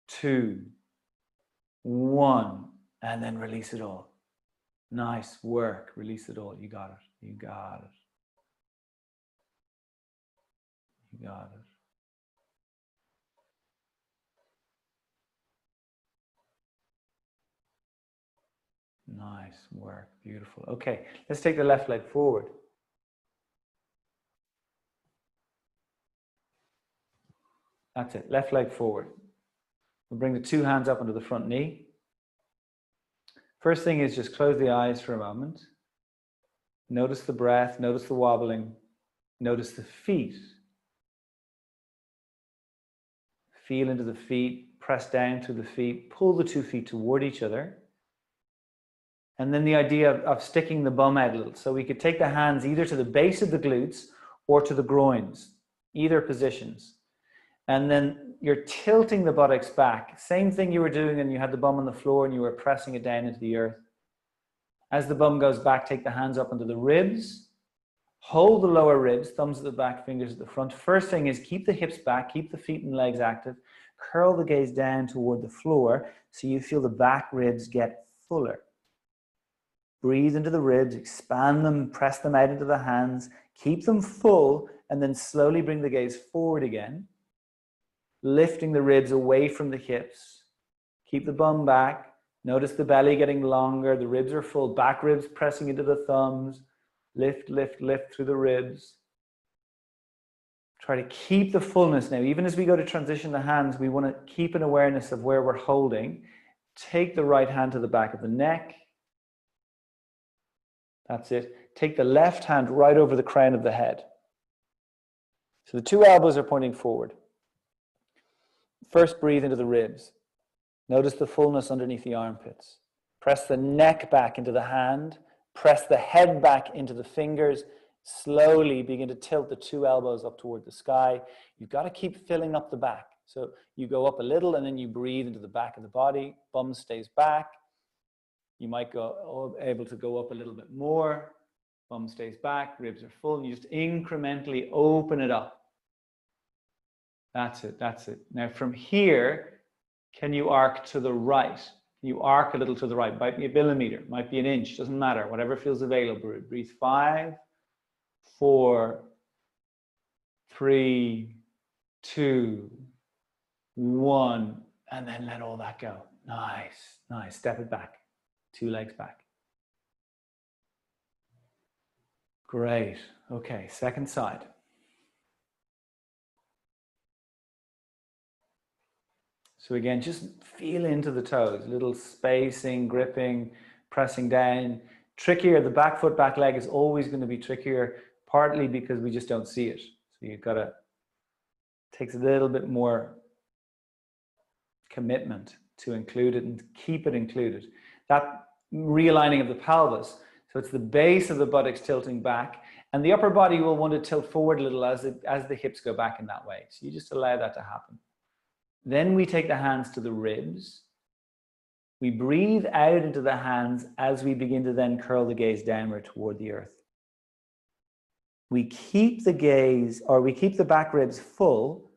2, 1, and then release it all. Nice work. Release it all. You got it. You got it. You got it. Nice work. Beautiful. Okay, let's take the left leg forward. That's it. Left leg forward. We'll bring the 2 hands up onto the front knee. First thing is just close the eyes for a moment. Notice the breath, notice the wobbling, notice the feet. Feel into the feet, press down through the feet, pull the 2 feet toward each other. And then the idea of sticking the bum out a little. So we could take the hands either to the base of the glutes or to the groins, either positions. And then you're tilting the buttocks back. Same thing you were doing when you had the bum on the floor and you were pressing it down into the earth. As the bum goes back, take the hands up into the ribs. Hold the lower ribs, thumbs at the back, fingers at the front. First thing is keep the hips back, keep the feet and legs active. Curl the gaze down toward the floor so you feel the back ribs get fuller. Breathe into the ribs, expand them, press them out into the hands. Keep them full and then slowly bring the gaze forward again. Lifting the ribs away from the hips. Keep the bum back. Notice the belly getting longer. The ribs are full. Back ribs pressing into the thumbs. Lift, lift, lift through the ribs. Try to keep the fullness now. Even as we go to transition the hands, we want to keep an awareness of where we're holding. Take the right hand to the back of the neck. That's it. Take the left hand right over the crown of the head. So the 2 elbows are pointing forward. First, breathe into the ribs. Notice the fullness underneath the armpits. Press the neck back into the hand. Press the head back into the fingers. Slowly begin to tilt the 2 elbows up toward the sky. You've got to keep filling up the back. So you go up a little and then you breathe into the back of the body. Bum stays back. You might go able to go up a little bit more. Bum stays back. Ribs are full. And you just incrementally open it up. That's it, that's it. Now from here, can you arc to the right? Can you arc a little to the right? Might be a millimeter, might be an inch, doesn't matter. Whatever feels available. Breathe 5, 4, 3, 2, 1, and then let all that go. Nice, nice. Step it back. 2 legs back. Great. Okay, second side. So again, just feel into the toes, little spacing, gripping, pressing down. Trickier, the back foot, back leg is always going to be trickier, partly because we just don't see it. So you've got to, takes a little bit more commitment to include it and keep it included. That realigning of the pelvis, so it's the base of the buttocks tilting back, and the upper body will want to tilt forward a little as the hips go back in that way. So you just allow that to happen. Then we take the hands to the ribs. We breathe out into the hands as we begin to then curl the gaze downward toward the earth. We keep the gaze, or we keep the back ribs full,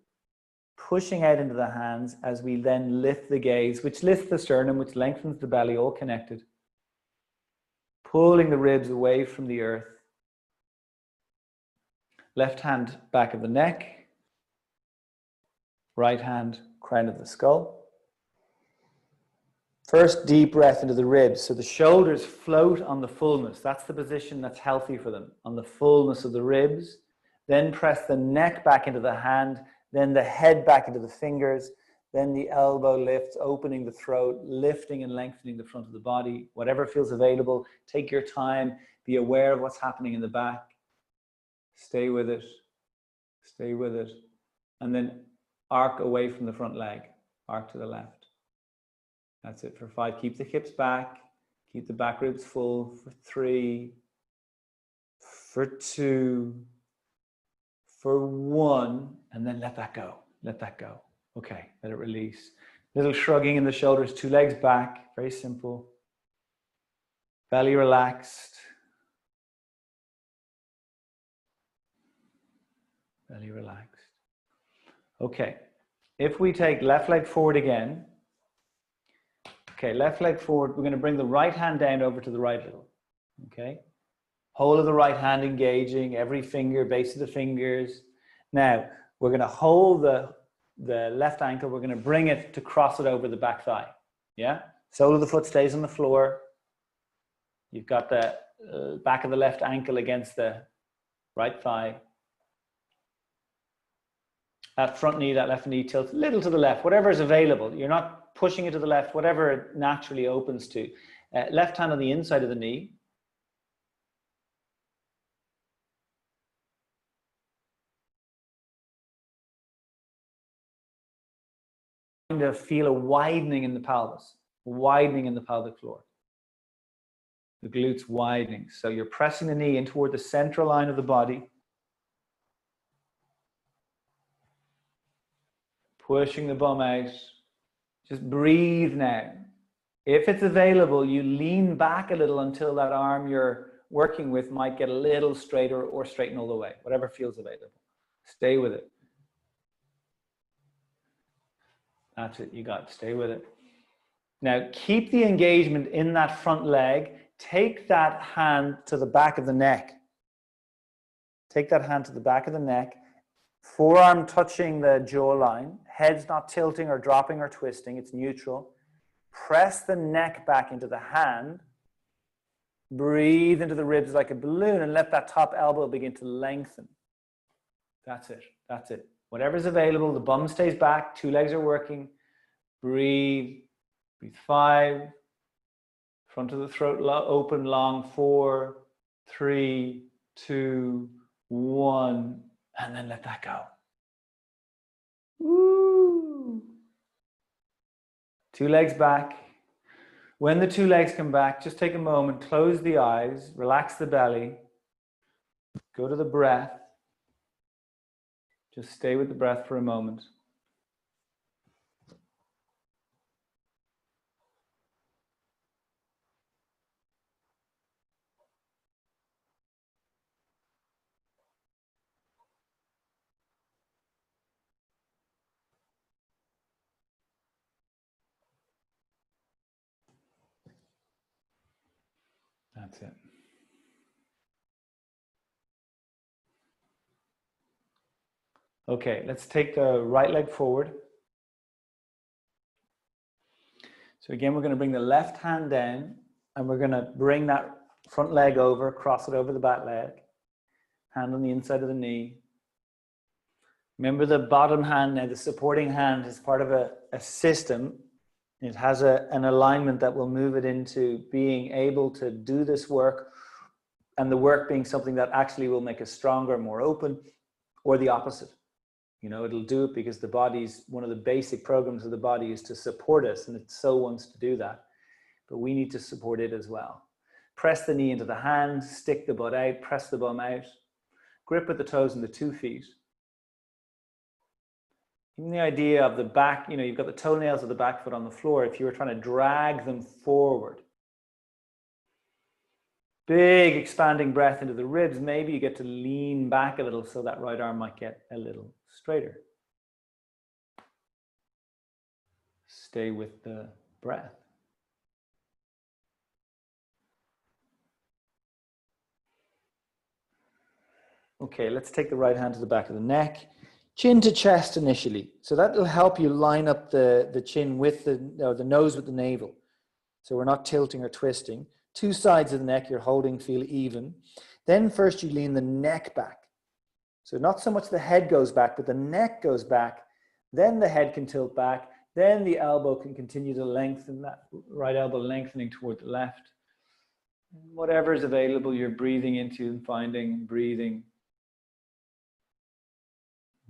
pushing out into the hands as we then lift the gaze, which lifts the sternum, which lengthens the belly, all connected. Pulling the ribs away from the earth. Left hand back of the neck. Right hand crown of the skull. First, deep breath into the ribs. So the shoulders float on the fullness. That's the position that's healthy for them, on the fullness of the ribs. Then press the neck back into the hand, then the head back into the fingers, then the elbow lifts, opening the throat, lifting and lengthening the front of the body. Whatever feels available, take your time, be aware of what's happening in the back. Stay with it, and then arc away from the front leg, arc to the left. That's it for 5. Keep the hips back, keep the back ribs full for 3, for 2, for 1, and then let that go. Let that go. Okay, let it release. Little shrugging in the shoulders, 2 legs back, very simple. Belly relaxed. Belly relaxed. Okay, if we take left leg forward again. Okay, left leg forward, we're going to bring the right hand down over to the right little. Okay, whole of the right hand engaging, every finger, base of the fingers. Now, we're going to hold the left ankle, we're going to bring it to cross it over the back thigh. Yeah, sole of the foot stays on the floor. You've got the back of the left ankle against the right thigh. That front knee, that left knee tilts a little to the left, whatever is available. You're not pushing it to the left, whatever it naturally opens to. Left hand on the inside of the knee. To feel a widening in the pelvis, widening in the pelvic floor. The glutes widening. So you're pressing the knee in toward the central line of the body. Pushing the bum out. Just breathe now. If it's available, you lean back a little until that arm you're working with might get a little straighter or straighten all the way, whatever feels available. Stay with it. That's it, you got it. Stay with it. Now keep the engagement in that front leg. Take that hand to the back of the neck. Take that hand to the back of the neck. Forearm touching the jawline. Head's not tilting or dropping or twisting. It's neutral. Press the neck back into the hand. Breathe into the ribs like a balloon and let that top elbow begin to lengthen. That's it. That's it. Whatever's available, the bum stays back, 2 legs are working. Breathe. Breathe 5. Front of the throat open long. 4, 3, 2, 1. And then let that go. Woo. 2 legs back. When the 2 legs come back, just take a moment, close the eyes, relax the belly, go to the breath. Just stay with the breath for a moment. That's it. Okay, let's take the right leg forward. So again, we're going to bring the left hand down and we're going to bring that front leg over, cross it over the back leg. Hand on the inside of the knee. Remember the bottom hand now, the supporting hand is part of a system. It has an alignment that will move it into being able to do this work, and the work being something that actually will make us stronger, more open, or the opposite. You know, it'll do it because the body's, one of the basic programs of the body is to support us, and it so wants to do that. But we need to support it as well. Press the knee into the hand, stick the butt out, press the bum out. Grip with the toes and the 2 feet. Even the idea of the back, you know, you've got the toenails of the back foot on the floor. If you were trying to drag them forward, big expanding breath into the ribs, maybe you get to lean back a little so that right arm might get a little straighter. Stay with the breath. Okay, let's take the right hand to the back of the neck. Chin to chest initially. So that will help you line up the chin with the nose with the navel. So we're not tilting or twisting. 2 sides of the neck you're holding feel even. Then first you lean the neck back. So not so much the head goes back, but the neck goes back. Then the head can tilt back. Then the elbow can continue to lengthen, that right elbow lengthening toward the left. Whatever is available, you're breathing into and finding, breathing.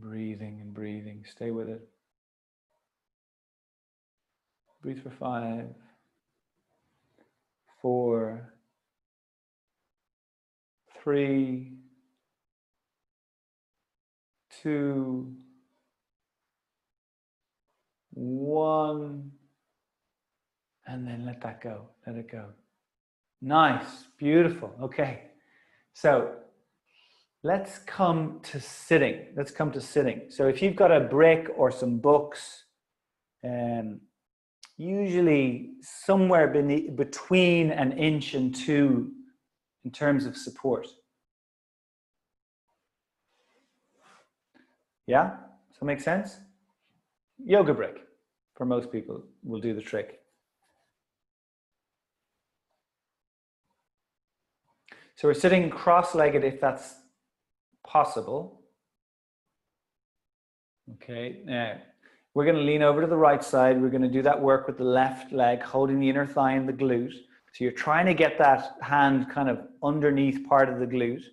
Breathing and breathing. Stay with it. Breathe for 5, 4, 3, 2, 1, and then let that go. Let it go. Nice. Beautiful. Okay. So let's come to sitting. Let's come to sitting. So if you've got a brick or some books, usually somewhere between an inch and 2 in terms of support. Yeah? Does that make sense? Yoga brick, for most people, will do the trick. So we're sitting cross-legged if that's possible. Okay, now we're going to lean over to the right side. We're going to do that work with the left leg, holding the inner thigh and the glute. So you're trying to get that hand kind of underneath part of the glute.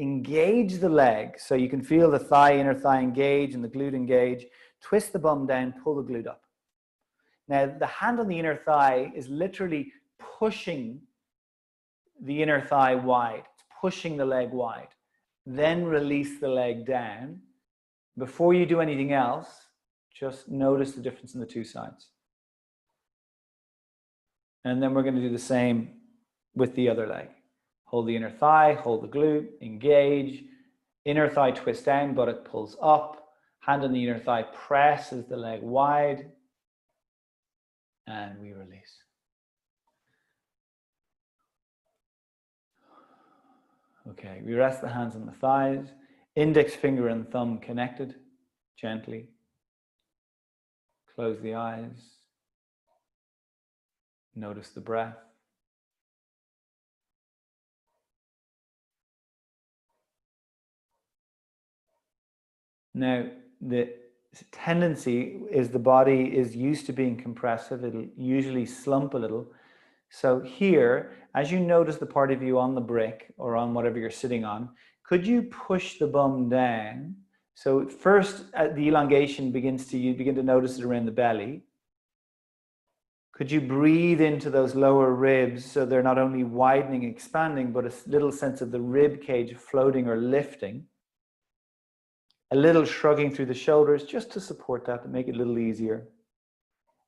Engage the leg so you can feel the thigh, inner thigh engage and the glute engage. Twist the bum down, pull the glute up. Now the hand on the inner thigh is literally pushing the inner thigh wide. It's pushing the leg wide. Then release the leg down. Before you do anything else, just notice the difference in the two sides. And then we're going to do the same with the other leg. Hold the inner thigh, hold the glute, engage. Inner thigh twist down, buttock pulls up. Hand on the inner thigh presses the leg wide. And we release. Okay, we rest the hands on the thighs. Index finger and thumb connected, gently. Close the eyes. Notice the breath. Now, the tendency is the body is used to being compressive. It'll usually slump a little. So here, as you notice the part of you on the brick or on whatever you're sitting on, could you push the bum down? So first, the elongation begins to, you begin to notice it around the belly. Could you breathe into those lower ribs so they're not only widening, expanding, but a little sense of the rib cage floating or lifting? A little shrugging through the shoulders just to support that, to make it a little easier.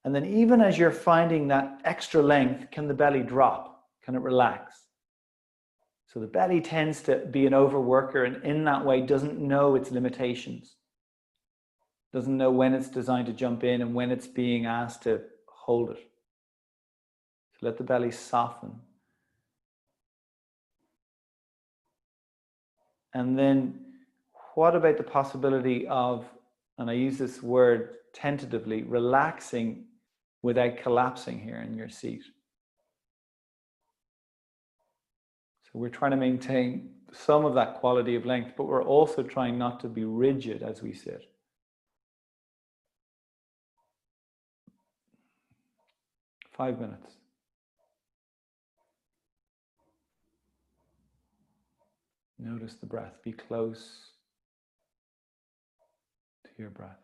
And then even as you're finding that extra length, can the belly drop? Can it relax? So the belly tends to be an overworker and in that way doesn't know its limitations. Doesn't know when it's designed to jump in and when it's being asked to hold it. So let the belly soften. And then what about the possibility of, and I use this word tentatively, relaxing without collapsing here in your seat? So we're trying to maintain some of that quality of length, but we're also trying not to be rigid as we sit. Five minutes. Notice the breath. Be close to your breath.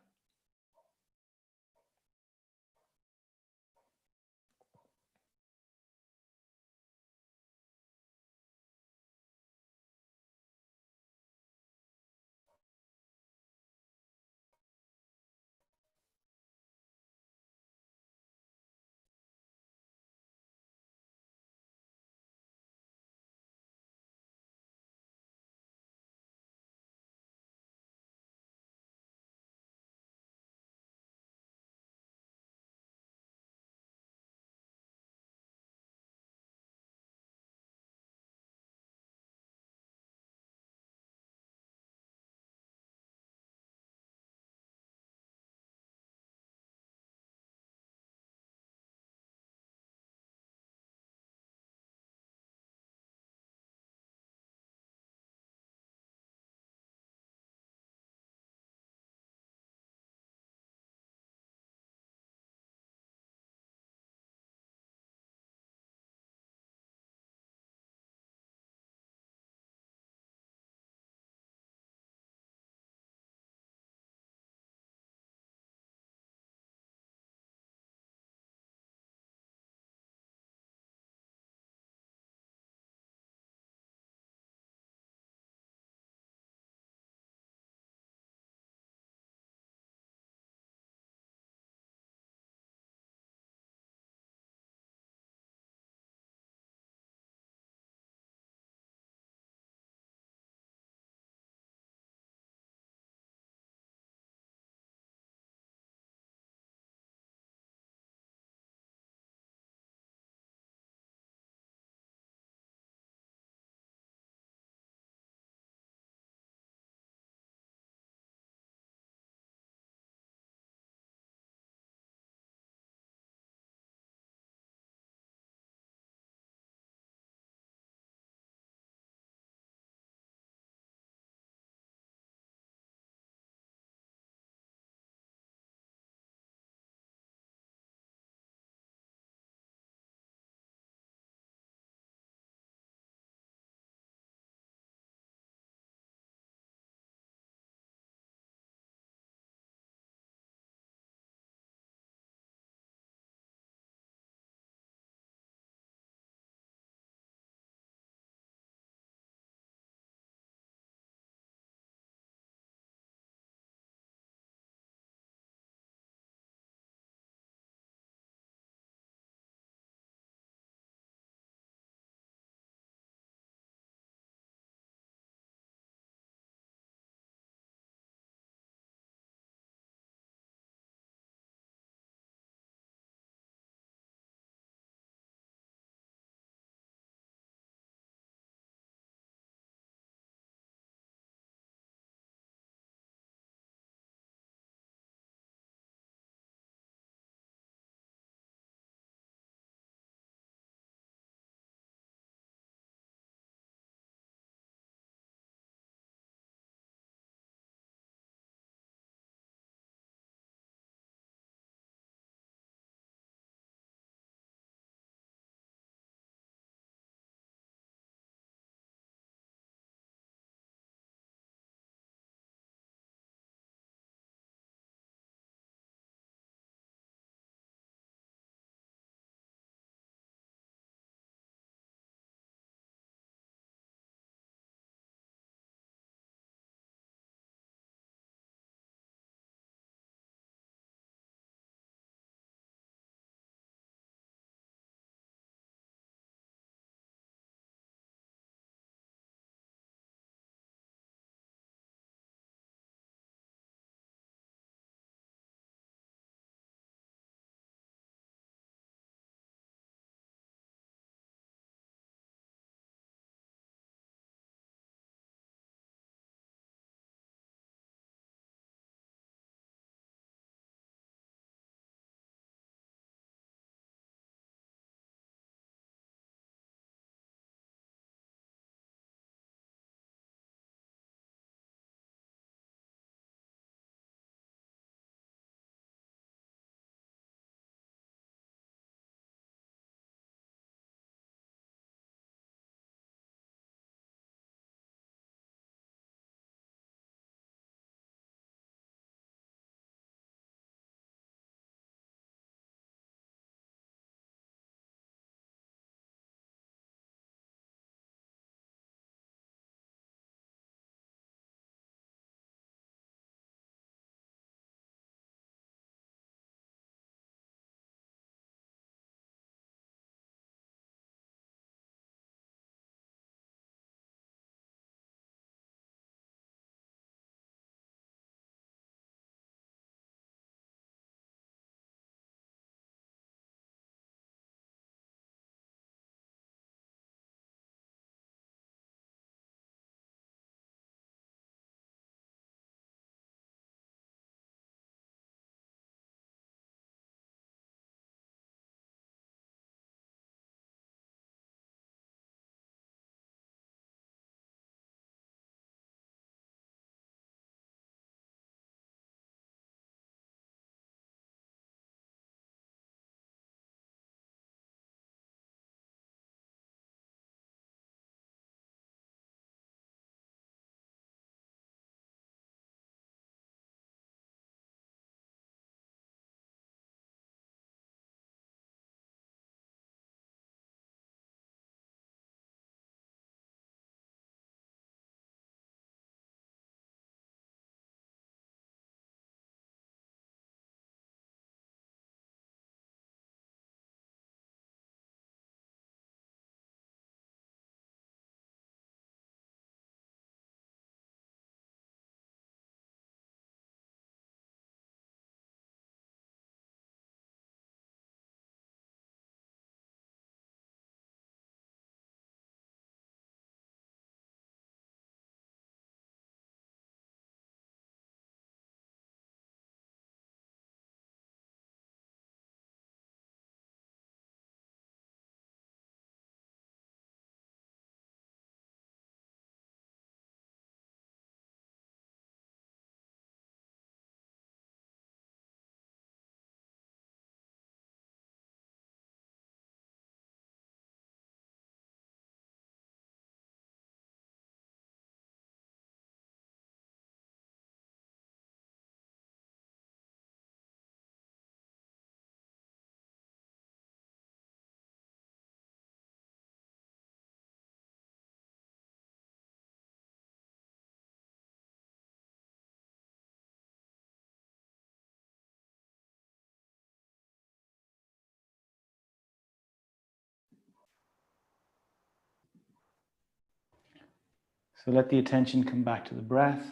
So let the attention come back to the breath.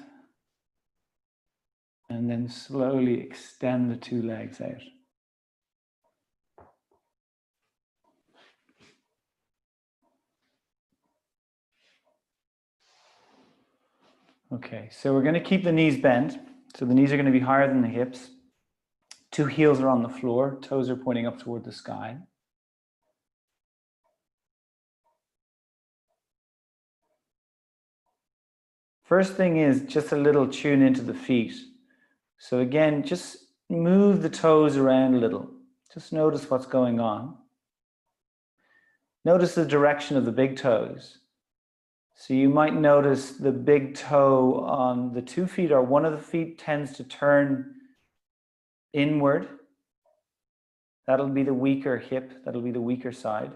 And then slowly extend the two legs out. Okay, so we're going to keep the knees bent. So the knees are going to be higher than the hips. Two heels are on the floor. Toes are pointing up toward the sky. First thing is just a little tune into the feet. So again, just move the toes around a little. Just notice what's going on. Notice the direction of the big toes. So you might notice the big toe on the 2 feet, or one of the feet tends to turn inward. That'll be the weaker hip, that'll be the weaker side.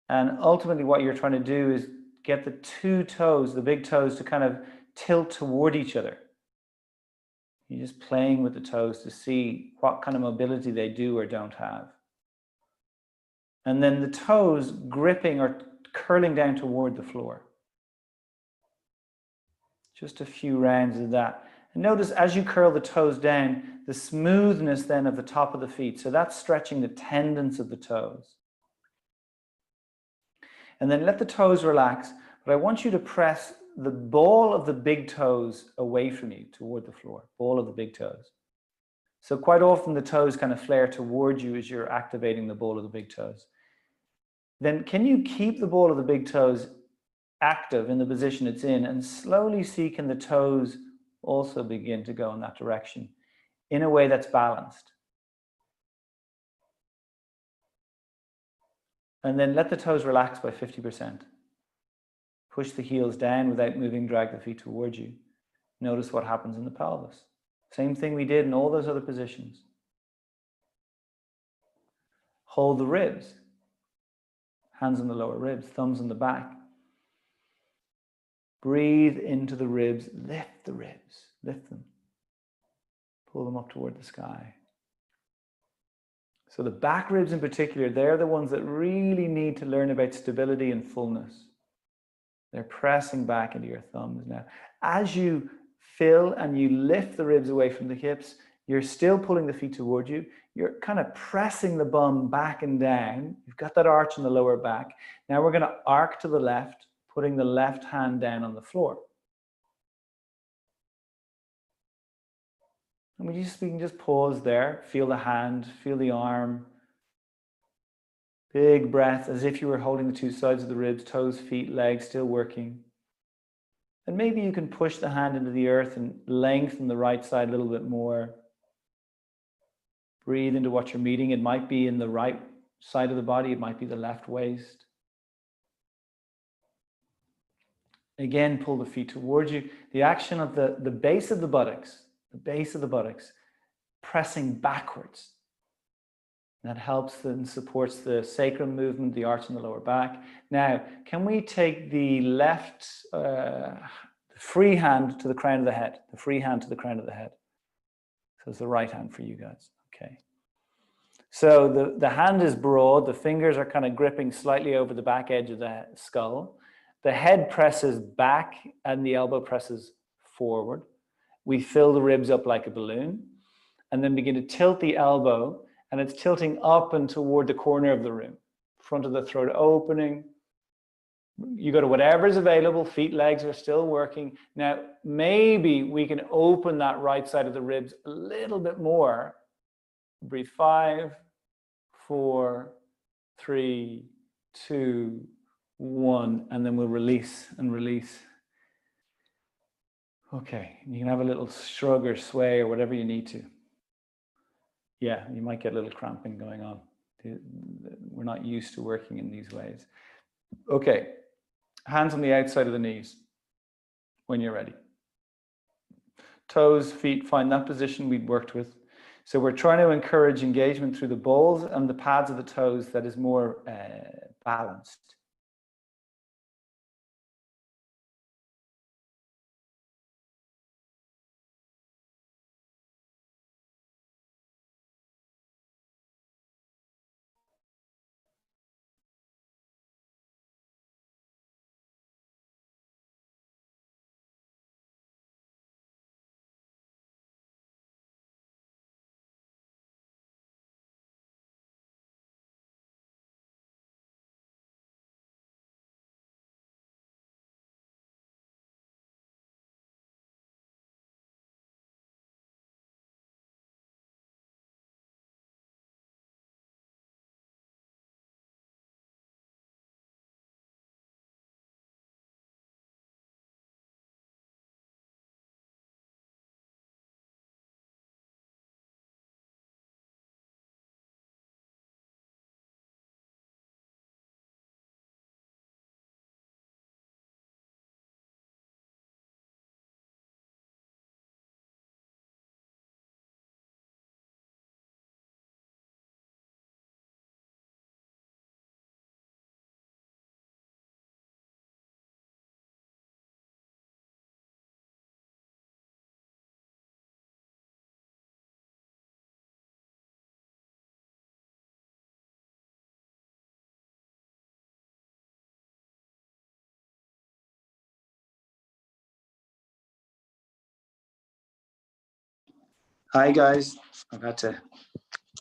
And ultimately what you're trying to do is get the 2 toes, the big toes, to kind of tilt toward each other. You're just playing with the toes to see what kind of mobility they do or don't have. And then the toes gripping or curling down toward the floor. Just a few rounds of that. And notice as you curl the toes down, the smoothness then of the top of the feet. So that's stretching the tendons of the toes. And then let the toes relax. But I want you to press the ball of the big toes away from you toward the floor. Ball of the big toes. So quite often the toes kind of flare toward you as you're activating the ball of the big toes. Then can you keep the ball of the big toes active in the position it's in, and slowly see can the toes also begin to go in that direction in a way that's balanced. And then let the toes relax by 50%. Push the heels down without moving, drag the feet towards you. Notice what happens in the pelvis. Same thing we did in all those other positions. Hold the ribs. Hands on the lower ribs, thumbs on the back. Breathe into the ribs, lift the ribs, lift them. Pull them up toward the sky. So the back ribs in particular, they're the ones that really need to learn about stability and fullness. They're pressing back into your thumbs now. As you fill and you lift the ribs away from the hips, you're still pulling the feet toward you. You're kind of pressing the bum back and down. You've got that arch in the lower back. Now we're going to arc to the left, putting the left hand down on the floor. And we can just pause there, feel the hand, feel the arm. Big breath, as if you were holding the 2 sides of the ribs, toes, feet, legs, still working. And maybe you can push the hand into the earth and lengthen the right side a little bit more. Breathe into what you're meeting. It might be in the right side of the body, it might be the left waist. Again, pull the feet towards you. The action of the base of the buttocks, pressing backwards. That helps and supports the sacrum movement, the arch in the lower back. Now, can we take the left, free hand to the crown of the head? The free hand to the crown of the head. So it's the right hand for you guys. Okay. So the hand is broad. The fingers are kind of gripping slightly over the back edge of the skull. The head presses back and the elbow presses forward. We fill the ribs up like a balloon and then begin to tilt the elbow, and it's tilting up and toward the corner of the room. Front of the throat opening. You go to whatever's available. Feet, legs are still working. Now, maybe we can open that right side of the ribs a little bit more. Breathe 5, 4, 3, 2, 1, and then we'll release and release. Okay, you can have a little shrug or sway or whatever you need to. Yeah, you might get a little cramping going on. We're not used to working in these ways. Okay, hands on the outside of the knees when you're ready. Toes, feet, find that position we'd worked with. So we're trying to encourage engagement through the balls and the pads of the toes that is more balanced. Hi guys, I've had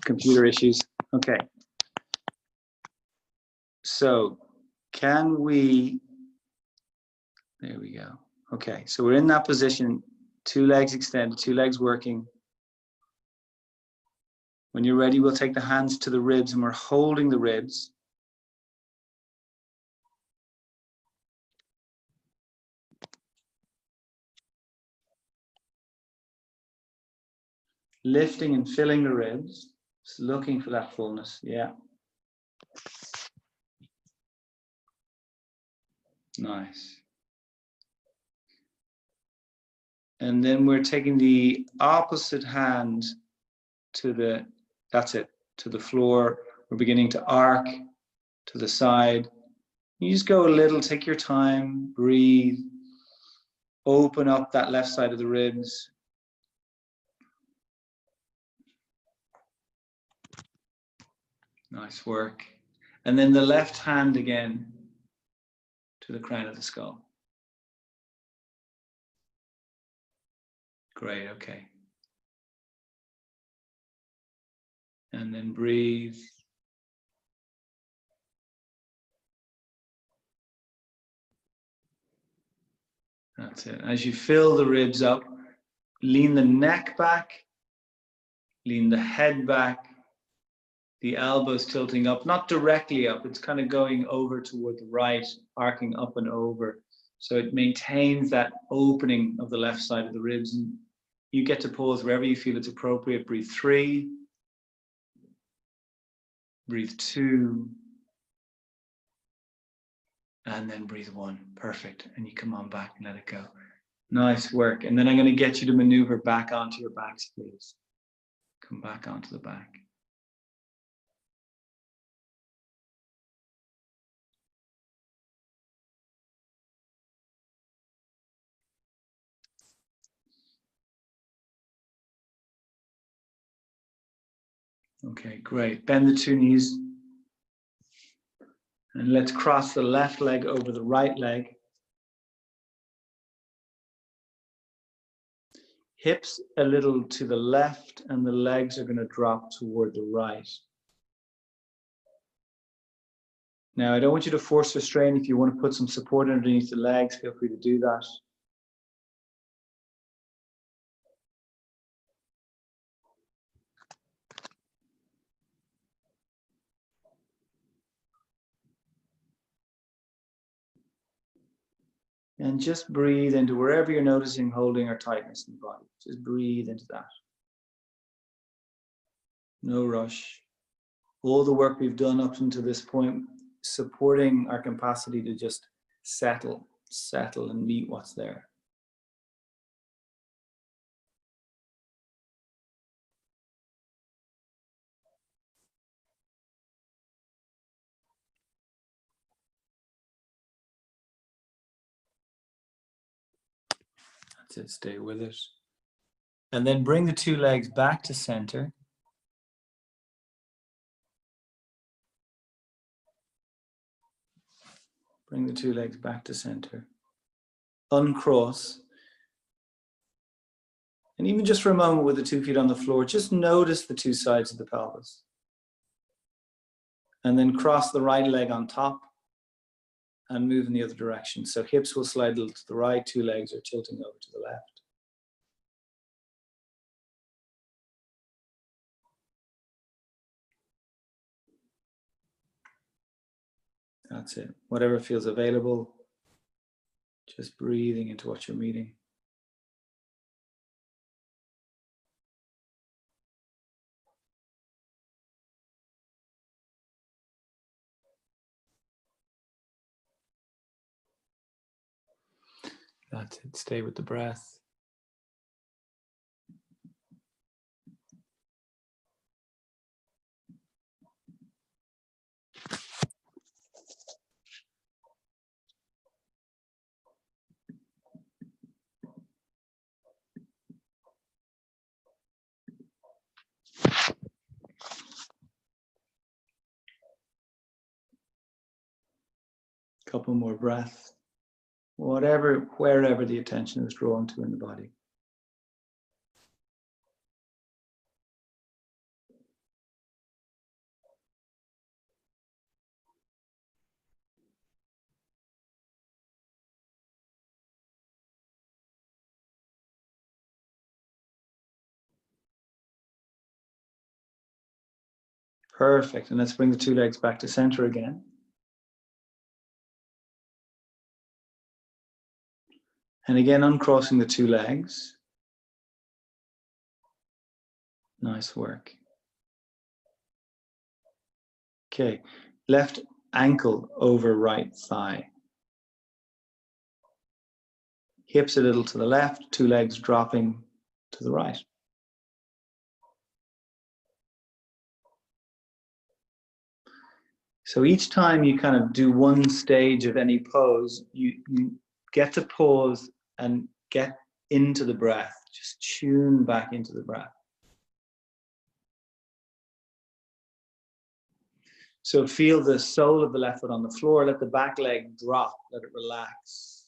computer issues. Okay. So there we go. Okay, so we're in that position, 2 legs extended, 2 legs working. When you're ready, we'll take the hands to the ribs and we're holding the ribs. Lifting and filling the ribs, just looking for that fullness, yeah. Nice. And then we're taking the opposite hand to the, that's it, to the floor. We're beginning to arc to the side. You just go a little, take your time, breathe, open up that left side of the ribs. Nice work. And then the left hand again to the crown of the skull. Great, okay. And then breathe. That's it. As you fill the ribs up, lean the neck back, lean the head back, the elbows tilting up, not directly up, it's kind of going over toward the right, arcing up and over. So it maintains that opening of the left side of the ribs. And you get to pause wherever you feel it's appropriate. Breathe 3, breathe 2, and then breathe 1. Perfect. And you come on back and let it go. Nice work. And then I'm going to get you to maneuver back onto your backs, please. Come back onto the back. Okay, great. Bend the 2 knees. And let's cross the left leg over the right leg. Hips a little to the left and the legs are going to drop toward the right. Now, I don't want you to force restrain. If you want to put some support underneath the legs, feel free to do that. And just breathe into wherever you're noticing holding or tightness in the body. Just breathe into that. No rush. All the work we've done up until this point, supporting our capacity to just settle and meet what's there. That's it, stay with it. And then bring the 2 legs back to center. Bring the 2 legs back to center. Uncross. And even just for a moment with the 2 feet on the floor, just notice the 2 sides of the pelvis. And then cross the right leg on top and move in the other direction. So hips will slide a little to the right, 2 legs are tilting over to the left. That's it. Whatever feels available, just breathing into what you're meeting. That's it. Stay with the breath. Couple more breaths. Wherever the attention is drawn to in the body. Perfect. And let's bring the two legs back to center again. And again, uncrossing the two legs. Nice work. Okay, left ankle over right thigh. Hips a little to the left, two legs dropping to the right. So each time you kind of do one stage of any pose, you get to pause and get into the breath. Just tune back into the breath. So feel the sole of the left foot on the floor, let the back leg drop, let it relax.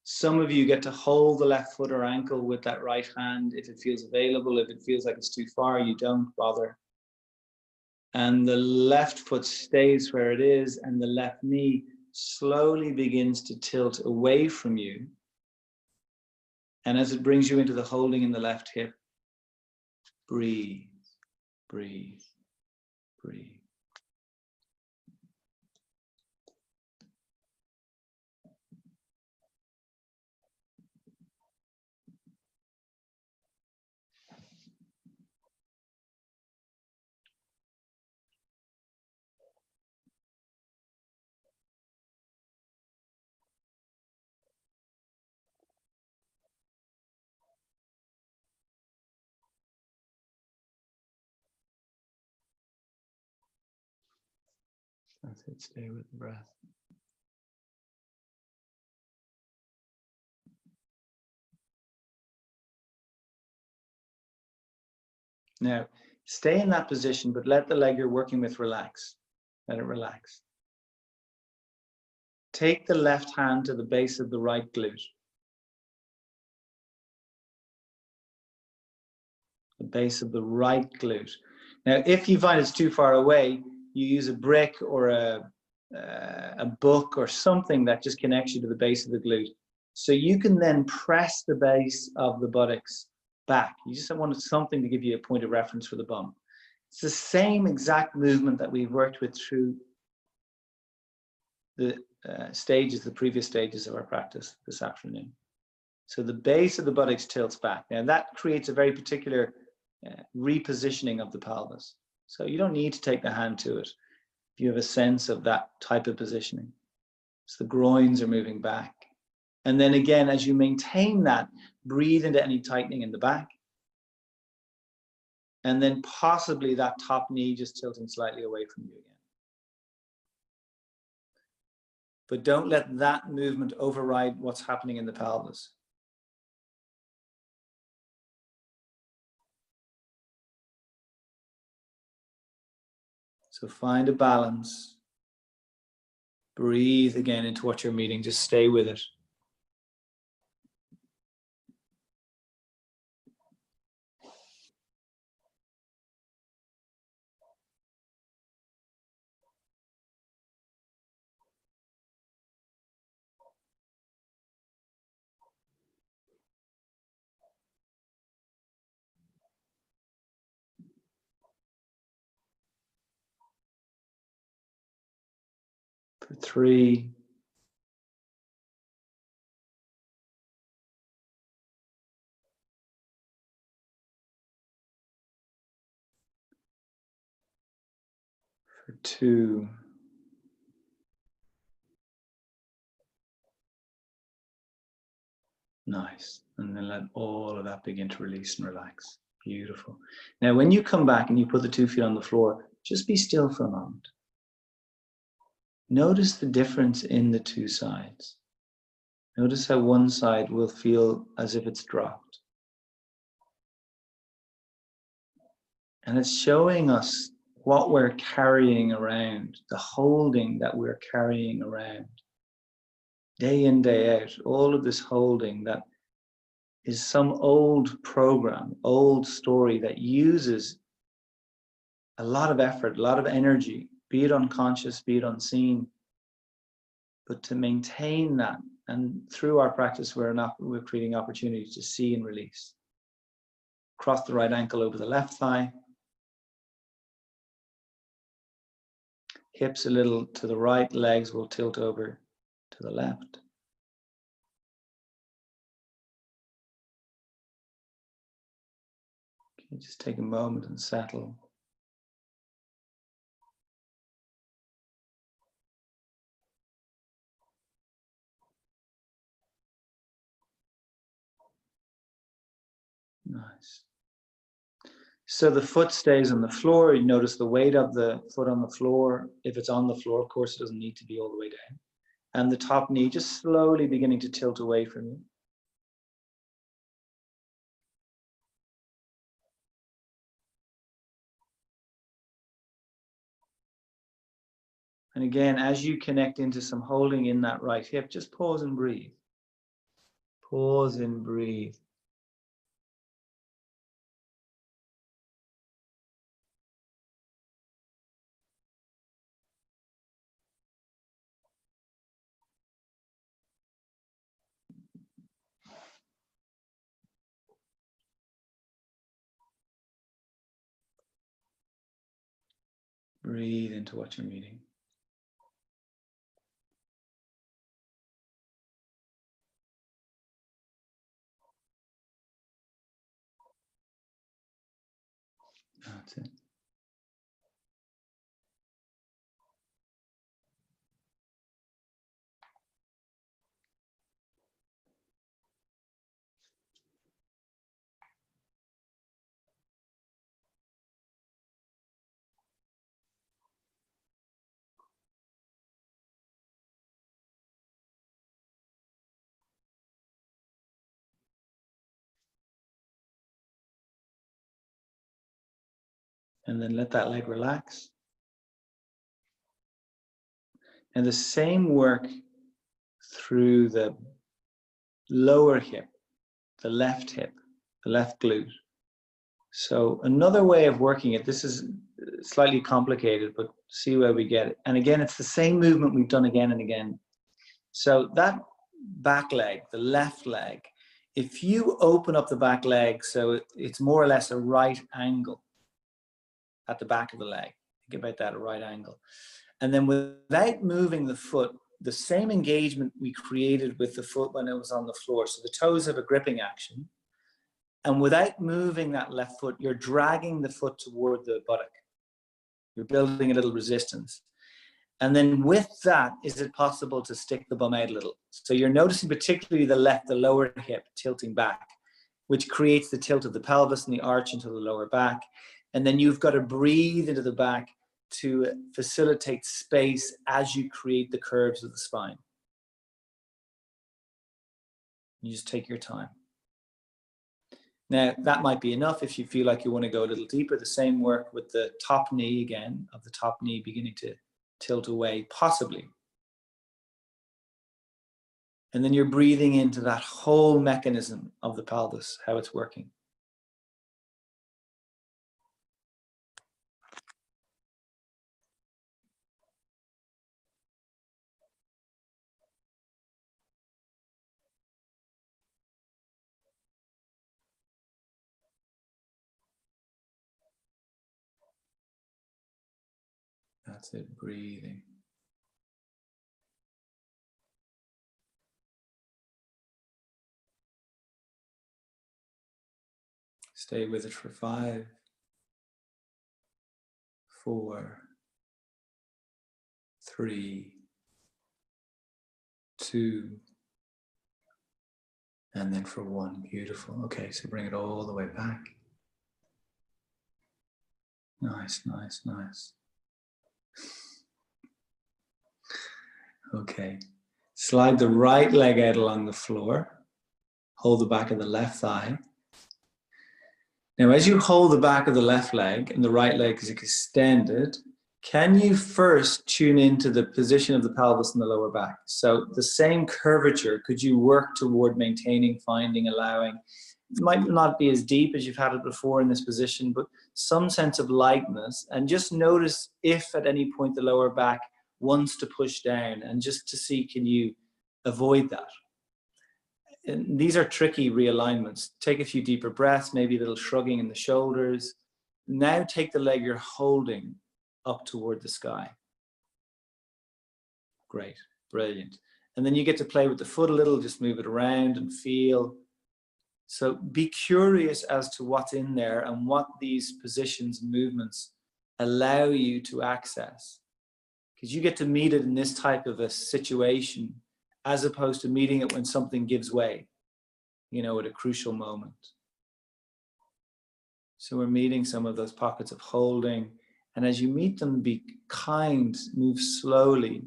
Some of you get to hold the left foot or ankle with that right hand if it feels available. If it feels like it's too far, you don't bother. And the left foot stays where it is, and the left knee slowly begins to tilt away from you. And as it brings you into the holding in the left hip, breathe, breathe, breathe. That's it, stay with the breath. Now, stay in that position, but let the leg you're working with relax. Let it relax. Take the left hand to the base of the right glute. The base of the right glute. Now, if you find it's too far away, you use a brick or a book or something that just connects you to the base of the glute. So you can then press the base of the buttocks back. You just wanted something to give you a point of reference for the bum. It's the same exact movement that we've worked with through the the previous stages of our practice this afternoon. So the base of the buttocks tilts back. Now that creates a very particular repositioning of the pelvis. So you don't need to take the hand to it. If you have a sense of that type of positioning. So the groins are moving back. And then again, as you maintain that, breathe into any tightening in the back. And then possibly that top knee just tilting slightly away from you again. But don't let that movement override what's happening in the pelvis. So find a balance. Breathe again into what you're meeting. Just stay with it. For 3, for 2, nice. And then let all of that begin to release and relax. Beautiful. Now, when you come back and you put the 2 feet on the floor, just be still for a moment. Notice the difference in the 2 sides. Notice how one side will feel as if it's dropped. And it's showing us what we're carrying around, the holding that we're carrying around. Day in, day out, all of this holding that is some old program, old story that uses a lot of effort, a lot of energy, be it unconscious, be it unseen. But to maintain that, and through our practice, we're creating opportunities to see and release. Cross the right ankle over the left thigh. hips a little to the right, legs will tilt over to the left. Okay, just take a moment and settle. Nice. So the foot stays on the floor. You notice the weight of the foot on the floor. If it's on the floor, of course, it doesn't need to be all the way down. And the top knee just slowly beginning to tilt away from you. And again, as you connect into some holding in that right hip, just pause and breathe. Pause and breathe. Breathe into what you're meeting. That's it. And then let that leg relax. And the same work through the lower hip, the left hip, the left glute. So another way of working it, this is slightly complicated, but see where we get it. And again, it's the same movement we've done again and again. So that back leg, the left leg, if you open up the back leg so it's more or less a right angle at the back of the leg, think about that, a right angle. And then without moving the foot, the same engagement we created with the foot when it was on the floor. So the toes have a gripping action. And without moving that left foot, you're dragging the foot toward the buttock. You're building a little resistance. And then with that, is it possible to stick the bum out a little? So you're noticing particularly the lower hip tilting back, which creates the tilt of the pelvis and the arch into the lower back. And then you've got to breathe into the back to facilitate space as you create the curves of the spine. You just take your time. Now, that might be enough if you feel like you want to go a little deeper. The same work with the top knee again, of the top knee beginning to tilt away, possibly. And then you're breathing into that whole mechanism of the pelvis, how it's working. That's it, breathing. Stay with it for 5, 4, 3, 2, and then for 1. Beautiful. Okay, so bring it all the way back. Nice, nice, nice. Okay, slide the right leg out along the floor. Hold the back of the left thigh. Now, as you hold the back of the left leg and the right leg is extended, can you first tune into the position of the pelvis and the lower back? So the same curvature, could you work toward maintaining, finding, allowing? It might not be as deep as you've had it before in this position, but some sense of lightness. And just notice if at any point the lower back wants to push down, and just to see, can you avoid that? And these are tricky realignments. Take a few deeper breaths, maybe a little shrugging in the shoulders. Now take the leg you're holding up toward the sky. Great, brilliant. And then you get to play with the foot a little, just move it around and feel. So be curious as to what's in there and what these positions and movements allow you to access. Because you get to meet it in this type of a situation as opposed to meeting it when something gives way, you know, at a crucial moment. So we're meeting some of those pockets of holding. And as you meet them, be kind, move slowly.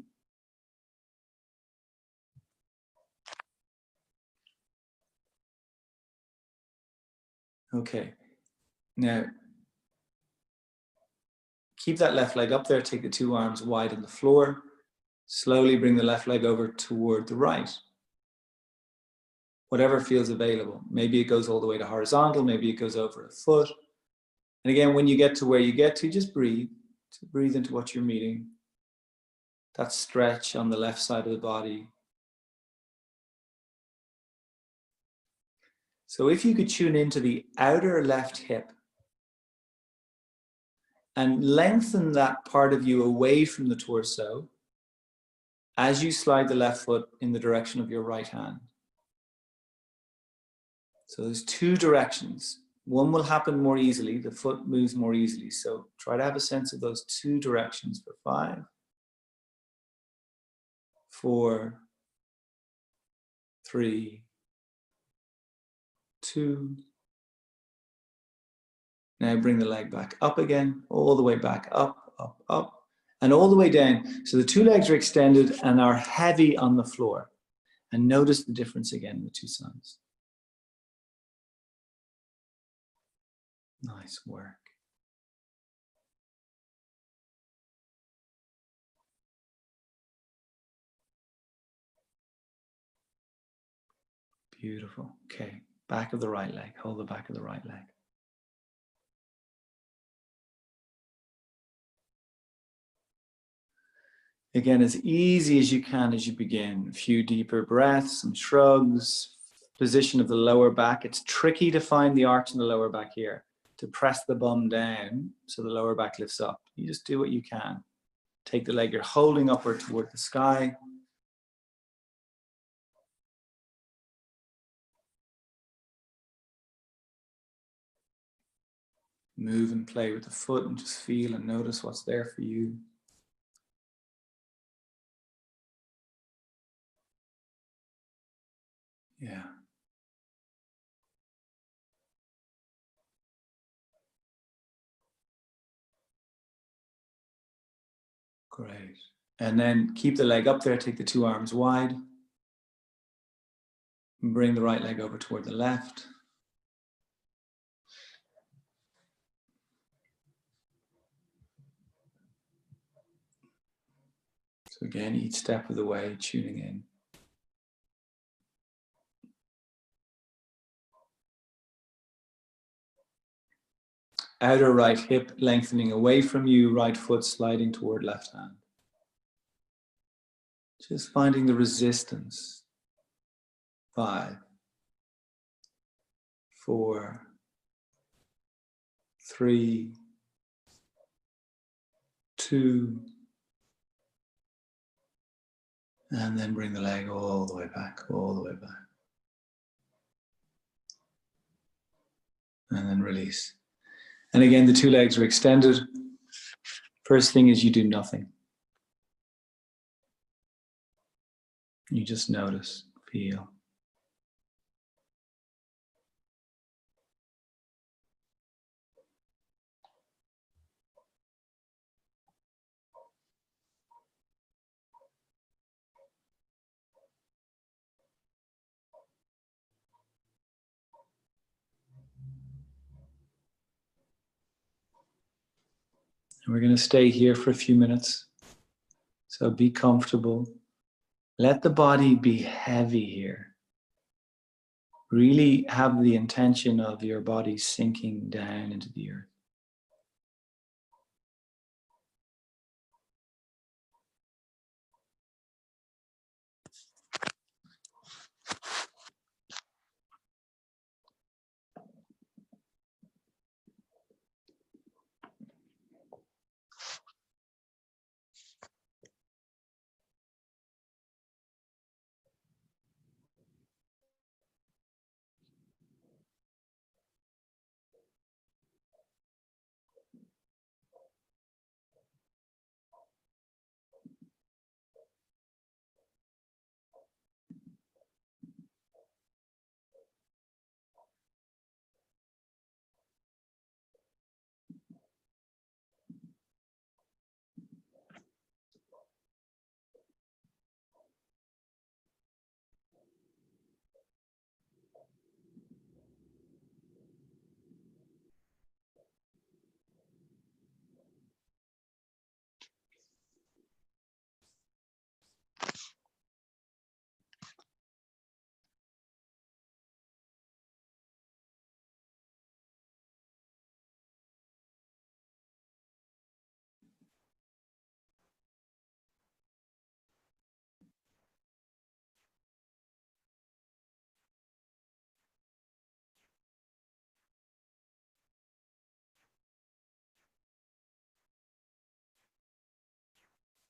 Okay, now keep that left leg up there, take the two arms wide on the floor. Slowly bring the left leg over toward the right. Whatever feels available. Maybe it goes all the way to horizontal, maybe it goes over a foot. And again, when you get to where you get to, just breathe. So breathe into what you're meeting. That stretch on the left side of the body. So if you could tune into the outer left hip and lengthen that part of you away from the torso as you slide the left foot in the direction of your right hand. So there's two directions. One will happen more easily, the foot moves more easily. So try to have a sense of those two directions for 5, 4, 3, 2. Now bring the leg back up again, all the way back up, up, up, and all the way down. So the two legs are extended and are heavy on the floor. And notice the difference again in the two sides. Nice work. Beautiful. Okay, back of the right leg. Hold the back of the right leg. Again, as easy as you can as you begin. A few deeper breaths, some shrugs, position of the lower back. It's tricky to find the arch in the lower back here, to press the bum down so the lower back lifts up. You just do what you can. Take the leg you're holding upward toward the sky. Move and play with the foot and just feel and notice what's there for you. Yeah. Great. And then keep the leg up there, take the two arms wide. Bring the right leg over toward the left. So again, each step of the way, tuning in. Outer right hip lengthening away from you, right foot sliding toward left hand. Just finding the resistance. 5, 4, 3, 2, and then bring the leg all the way back, all the way back. And then release. And again, the two legs are extended. First thing is you do nothing. You just notice, feel. And we're going to stay here for a few minutes. So be comfortable. Let the body be heavy here. Really have the intention of your body sinking down into the earth.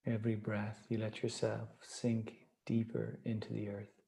Every breath, you let yourself sink deeper into the earth.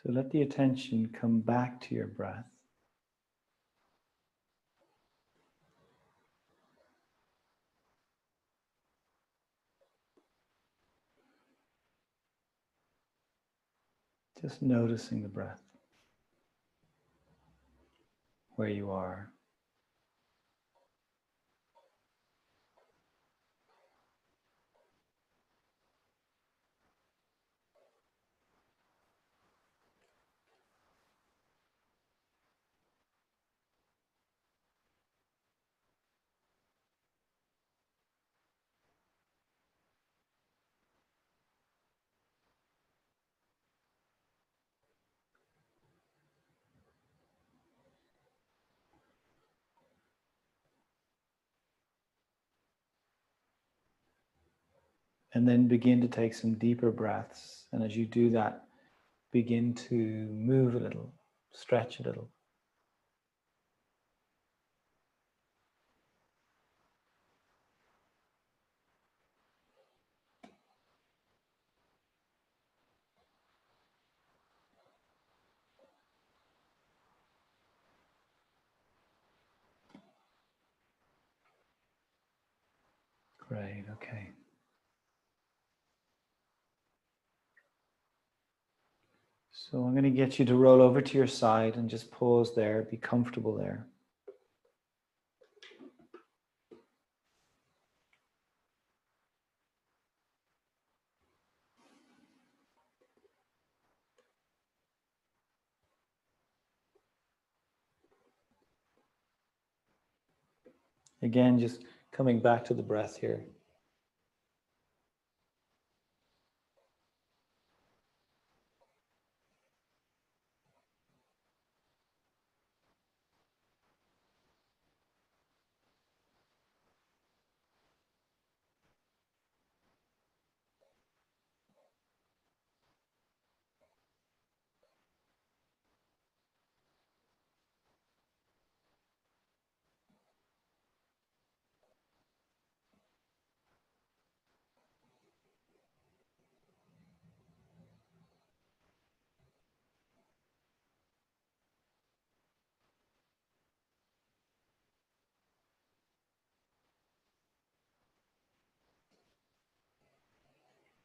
So let the attention come back to your breath. Just noticing the breath, where you are. And then begin to take some deeper breaths. And as you do that, begin to move a little, stretch a little. Great, okay. So I'm going to get you to roll over to your side and just pause there, be comfortable there. Again, just coming back to the breath here.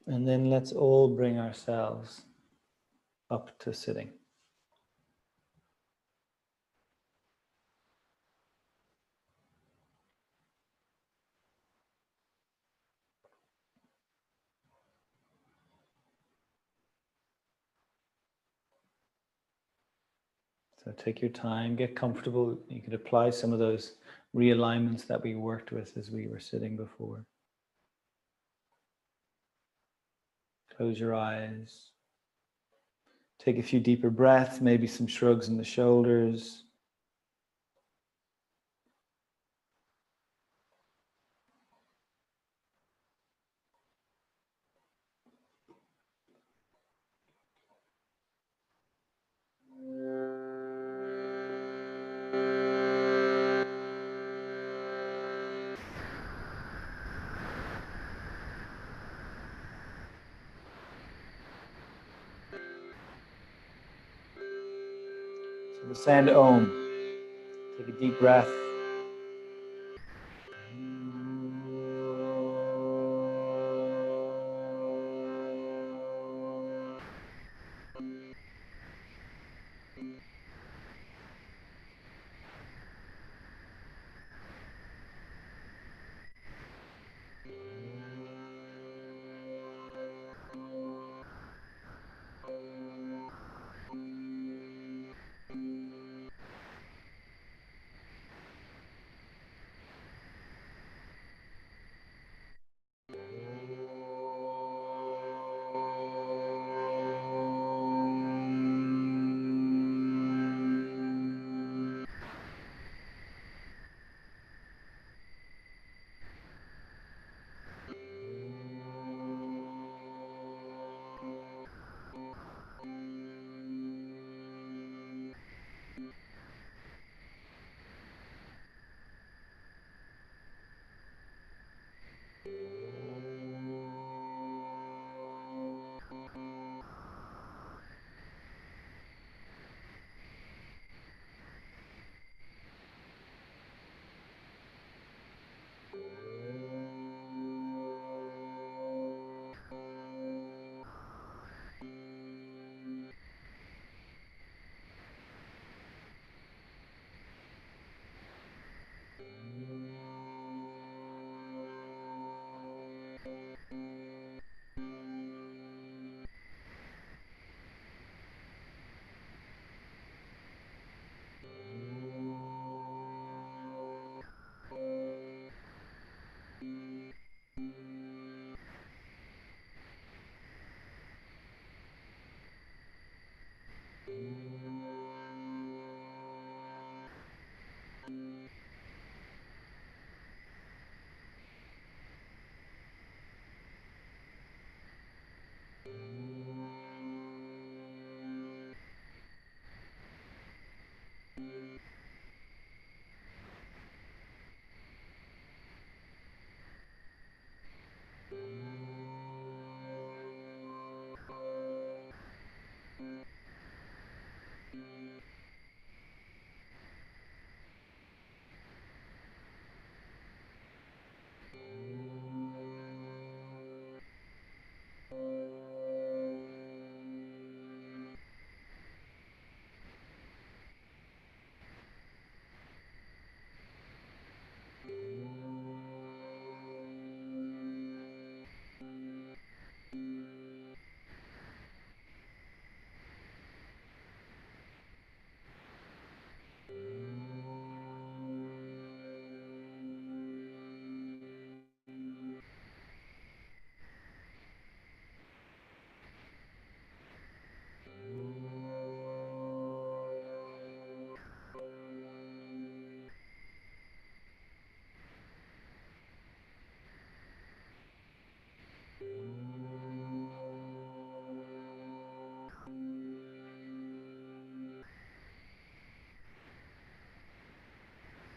And then let's all bring ourselves up to sitting. So take your time, get comfortable. You can apply some of those realignments that we worked with as we were sitting before. Close your eyes. Take a few deeper breaths, maybe some shrugs in the shoulders. So the sound Om. Take a deep breath.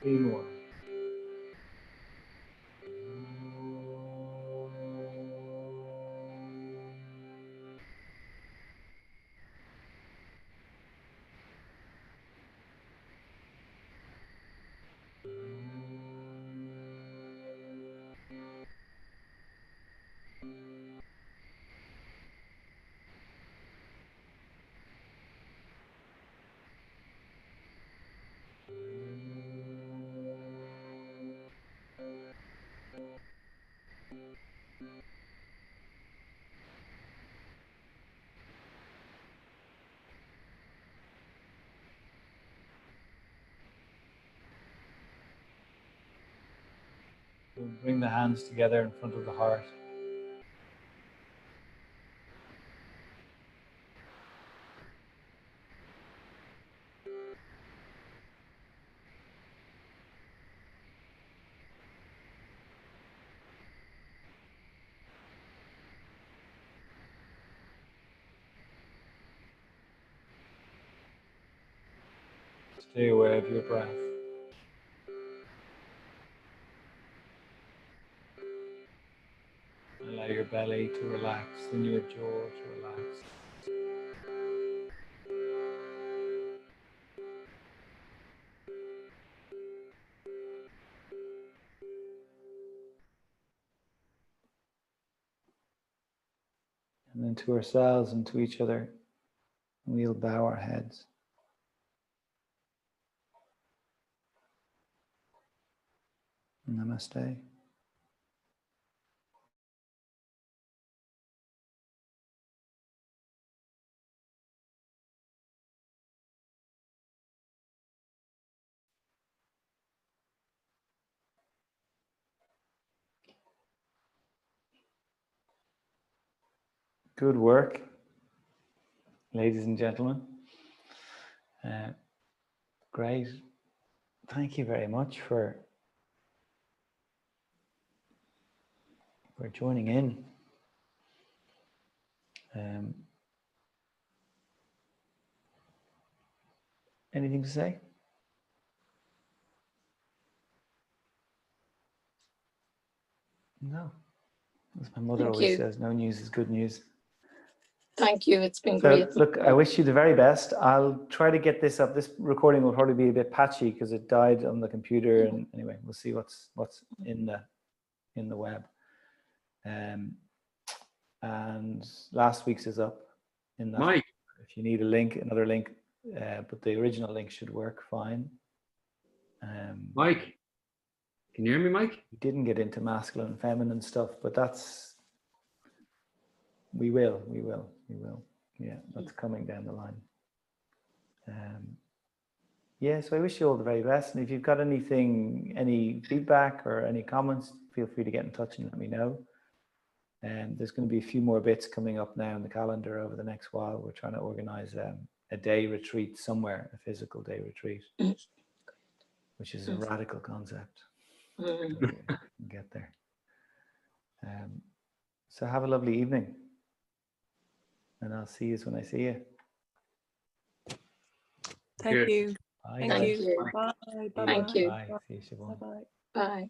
Three more. We'll bring the hands together in front of the heart. Stay aware of your breath. Allow your belly to relax and your jaw to relax. And then to ourselves and to each other, we'll bow our heads. Namaste. Good work, ladies and gentlemen. Great. Thank you very much for joining in. Anything to say? No. As my mother always says, no news is good news. Thank you. It's been great. Look, I wish you the very best. I'll try to get this up. This recording will probably be a bit patchy because it died on the computer. And anyway, we'll see what's in the web. And last week's is up in that. Mike, if you need a link, another link, but the original link should work fine. Mike, can you hear me, Mike? We didn't get into masculine and feminine stuff, but that's, we will. Yeah, that's coming down the line. Yeah, so I wish you all the very best. And if you've got anything, any feedback or any comments, feel free to get in touch and let me know. And there's going to be a few more bits coming up now in the calendar over the next while. We're trying to organize a a day retreat somewhere, a physical day retreat, which is a Mm. radical concept. Mm. Okay, get there. So have a lovely evening, and I'll see you when I see you. Thank you. Bye. Thank Thank you. you. Bye. Bye. Thank you. Bye. See you, Siobhan. Bye. Bye.